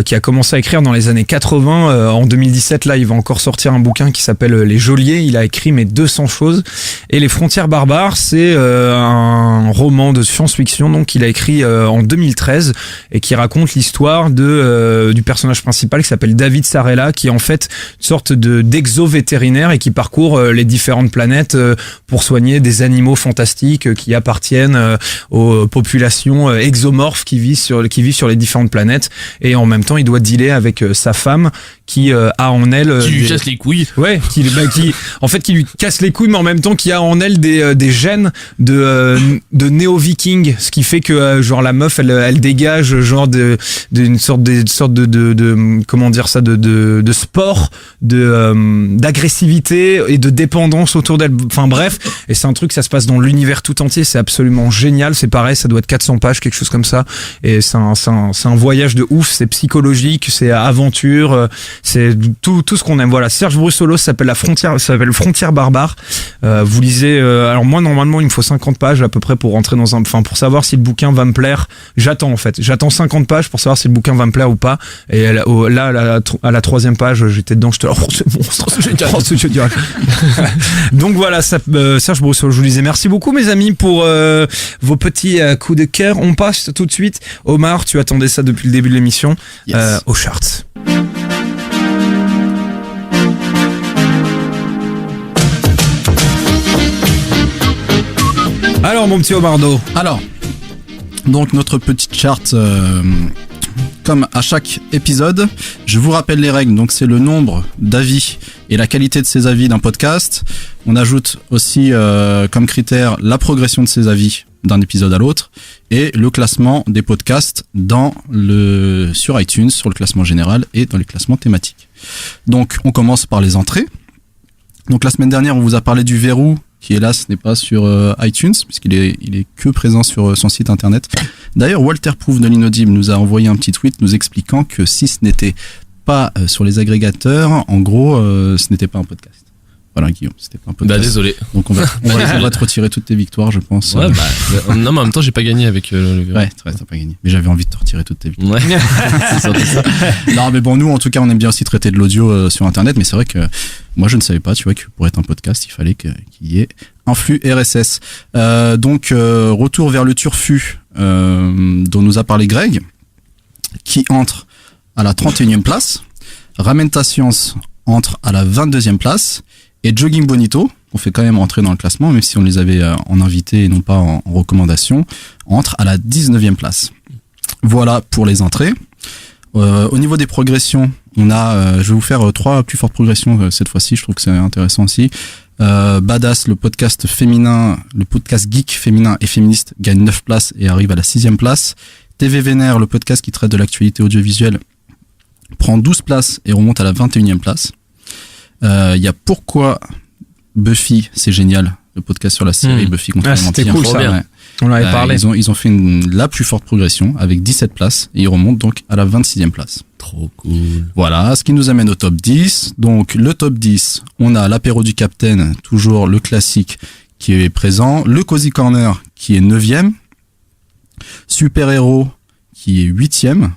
qui a commencé à écrire dans les années 80, en 2017 là il va encore sortir un bouquin qui s'appelle Les Geôliers. Il a écrit 200 choses, et Les Frontières barbares c'est un roman de science-fiction donc qu'il a écrit en 2013, et qui raconte l'histoire du personnage principal qui s'appelle David Sarella, qui est en fait une sorte d'exo-vétérinaire et qui parcourt les différentes planètes pour soigner des animaux fantastiques qui appartiennent aux populations exomorphes qui vivent sur les différentes planètes. Et en même temps, il doit dealer avec sa femme qui a en elle qui lui casse les couilles. Ouais, qui lui casse les couilles, mais en même temps qui a en elle des gènes de néo-viking, ce qui fait que genre la meuf elle dégage genre d'une sorte de comment dire ça, de sport, d'agressivité et de dépendance autour d'elle. Enfin bref, et c'est un truc, ça se passe dans l'univers tout entier, c'est absolument génial. C'est pareil, ça doit être 400 pages, quelque chose comme ça, et c'est un voyage de ouf. C'est psychologique, c'est aventure, c'est tout ce qu'on aime. Voilà, Serge Brussolo, ça s'appelle Frontières barbares. Vous lisez, alors moi normalement il me faut 50 pages à peu près pour rentrer pour savoir si le bouquin va me plaire. J'attends 50 pages pour savoir si le bouquin va me plaire ou pas, et là à la 3e page j'étais dedans, j'étais là, oh c'est monstre, c'est génial. Donc voilà, Serge Brussolo, je vous disais merci beaucoup mes amis pour vos petits coups de cœur. On passe tout de suite, Omar, tu attendais ça depuis le début de l'émission, yes. Aux charts. Alors mon petit Omardo. Alors, donc notre petite chart, comme à chaque épisode, je vous rappelle les règles. Donc c'est le nombre d'avis et la qualité de ces avis d'un podcast. On ajoute aussi comme critère la progression de ces avis d'un épisode à l'autre, et le classement des podcasts sur iTunes, sur le classement général et dans les classements thématiques. Donc on commence par les entrées. Donc la semaine dernière on vous a parlé du verrou, qui hélas n'est pas sur iTunes, puisqu'il est que présent sur son site internet. D'ailleurs, Walter Proof de l'Inaudible nous a envoyé un petit tweet nous expliquant que si ce n'était pas sur les agrégateurs, en gros, ce n'était pas un podcast. Voilà, Guillaume, c'était pas un podcast. Bah désolé. Donc on va te retirer toutes tes victoires, je pense. Ouais, non, mais en même temps, j'ai pas gagné avec le verrou. Ouais, t'as pas gagné. Mais j'avais envie de te retirer toutes tes victoires. Ouais. C'est surtout ça. Non, mais bon, nous, en tout cas, on aime bien aussi traiter de l'audio sur Internet, mais c'est vrai que moi, je ne savais pas, tu vois, que pour être un podcast, il fallait qu'il y ait un flux RSS. Donc, retour vers le turfu dont nous a parlé Greg, qui entre à la 31e place. Ramène ta science entre à la 22e place. Et Jogging Bonito, on fait quand même rentrer dans le classement, même si on les avait en invité et non pas en recommandation, entre à la 19e place. Voilà pour les entrées. Au niveau des progressions, on a, je vais vous faire 3 plus fortes progressions cette fois-ci, je trouve que c'est intéressant aussi. Badass, le podcast féminin, le podcast geek féminin et féministe, gagne 9 places et arrive à la 6e place. TV Vénère, le podcast qui traite de l'actualité audiovisuelle, prend 12 places et remonte à la 21e place. Il y a Pourquoi Buffy, c'est génial, le podcast sur la série Buffy contre les C'était vampires. cool, ça. Ouais. On en avait parlé. Ils ont fait la plus forte progression avec 17 places et ils remontent donc à la 26e place. Trop cool. Voilà, ce qui nous amène au top 10. Donc le top 10, on a l'apéro du Capitaine, toujours le classique qui est présent, le Cozy Corner qui est 9e, Super Héros qui est 8e,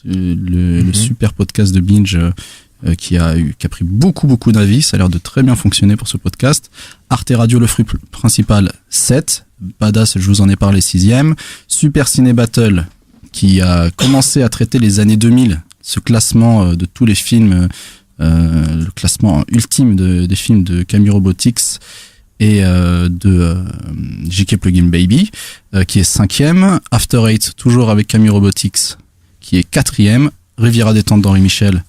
le super podcast de Binge qui a pris beaucoup d'avis, ça a l'air de très bien fonctionner pour ce podcast. Arte Radio, le fruit principal, 7, Badass, je vous en ai parlé, 6e, Super Ciné Battle qui a commencé à traiter les années 2000, ce classement de tous les films, le classement ultime des films de Camille Robotics et de JK Plugin Baby, qui est 5e, After Eight, toujours avec Camille Robotics, qui est 4e, Riviera Détente d'Henri Michel,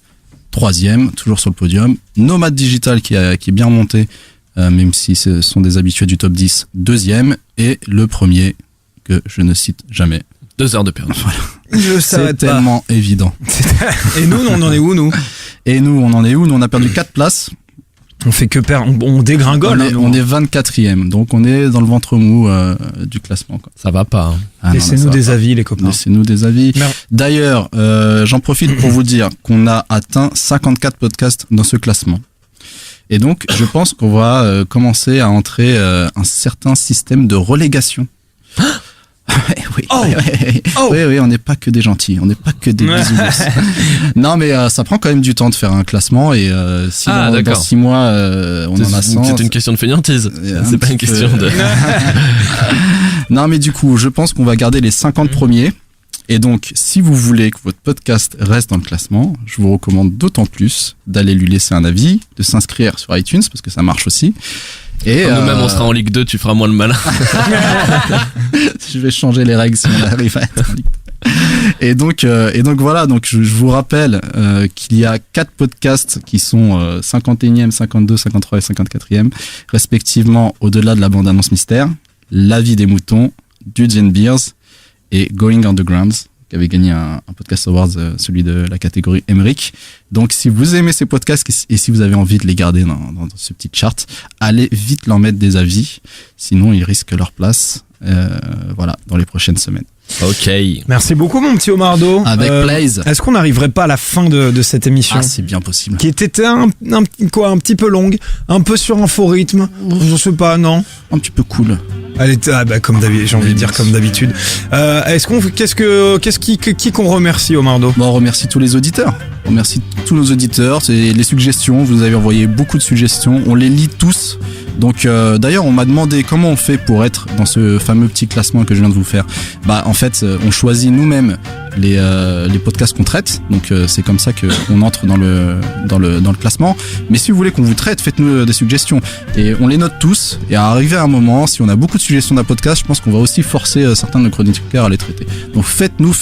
3e, toujours sur le podium, Nomade Digital qui est bien monté, même si ce sont des habitués du top 10, 2e, et le premier que je ne cite jamais. 2 heures de perdu. Voilà. C'est tellement évident. Et nous, on en est où, nous? Et nous, on en est où? Nous, on a perdu 4 places. On fait que perdre, on dégringole. On est 24e, donc on est dans le ventre mou du classement, quoi. Ça va pas. Laissez-nous des avis, les copains. Laissez-nous des avis. D'ailleurs, j'en profite pour vous dire qu'on a atteint 54 podcasts dans ce classement. Et donc, je pense qu'on va commencer à entrer un certain système de relégation. Oui, on n'est pas que des gentils, on n'est pas que des bisounours. Non, mais ça prend quand même du temps de faire un classement et si dans 6 mois on en a 100. C'est une question de fainéantise. C'est pas une question de. Non, mais du coup, je pense qu'on va garder les 50 premiers. Et donc, si vous voulez que votre podcast reste dans le classement, je vous recommande d'autant plus d'aller lui laisser un avis, de s'inscrire sur iTunes parce que ça marche aussi. Et quand nous-mêmes on sera en Ligue 2, tu feras moins le malin. Je vais changer les règles si on arrive à être en Ligue 2. Et donc voilà, donc je vous rappelle qu'il y a 4 podcasts qui sont 51e, 52, 53 et 54e, respectivement Au-delà de la bande-annonce mystère, La vie des moutons, Dudes and Beers et Going Underground, qui avait gagné un podcast awards, celui de la catégorie Emmerich. Donc si vous aimez ces podcasts et si vous avez envie de les garder dans ce petit chart, allez vite leur mettre des avis, sinon ils risquent leur place voilà, dans les prochaines semaines. Ok. Merci beaucoup, mon petit Omardo. Avec plaisir. Est-ce qu'on n'arriverait pas à la fin de cette émission? Ah, c'est bien possible. Qui était un petit peu longue, un peu sur un faux rythme. Je sais pas, non? Un petit peu cool. Elle était, comme d'habitude, j'ai envie de dire comme d'habitude. Qui qu'on remercie, Omardo? Bon, on remercie tous les auditeurs. On remercie tous nos auditeurs. C'est les suggestions. Vous avez envoyé beaucoup de suggestions. On les lit tous. Donc, d'ailleurs, on m'a demandé comment on fait pour être dans ce fameux petit classement que je viens de vous faire. En fait, on choisit nous-mêmes les podcasts qu'on traite. Donc, c'est comme ça qu'on entre dans le classement. Mais si vous voulez qu'on vous traite, faites-nous des suggestions. Et on les note tous. Et à arriver à un moment, si on a beaucoup de suggestions d'un podcast, je pense qu'on va aussi forcer certains de nos chroniqueurs à les traiter. Donc, faites-nous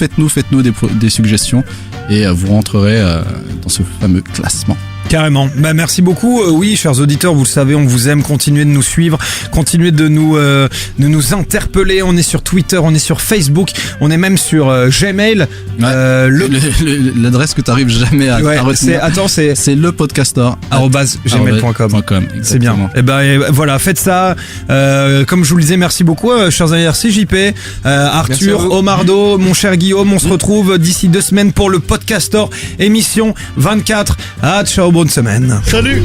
des suggestions. Et vous rentrerez dans ce fameux classement. Carrément. Merci beaucoup. Oui, chers auditeurs, vous le savez, on vous aime. Continuez de nous suivre, continuez de nous interpeller. On est sur Twitter, on est sur Facebook, on est même sur Gmail. L'adresse que tu n'arrives jamais à retenir. C'est lepodcastor@gmail.com. C'est bien. Et voilà, faites ça. Comme je vous le disais, merci beaucoup, chers anniversaires, JP, Arthur, Omardo, mon cher Guillaume. On se retrouve d'ici 2 semaines pour le Podcastor émission 24. Ciao, bonne semaine. Salut.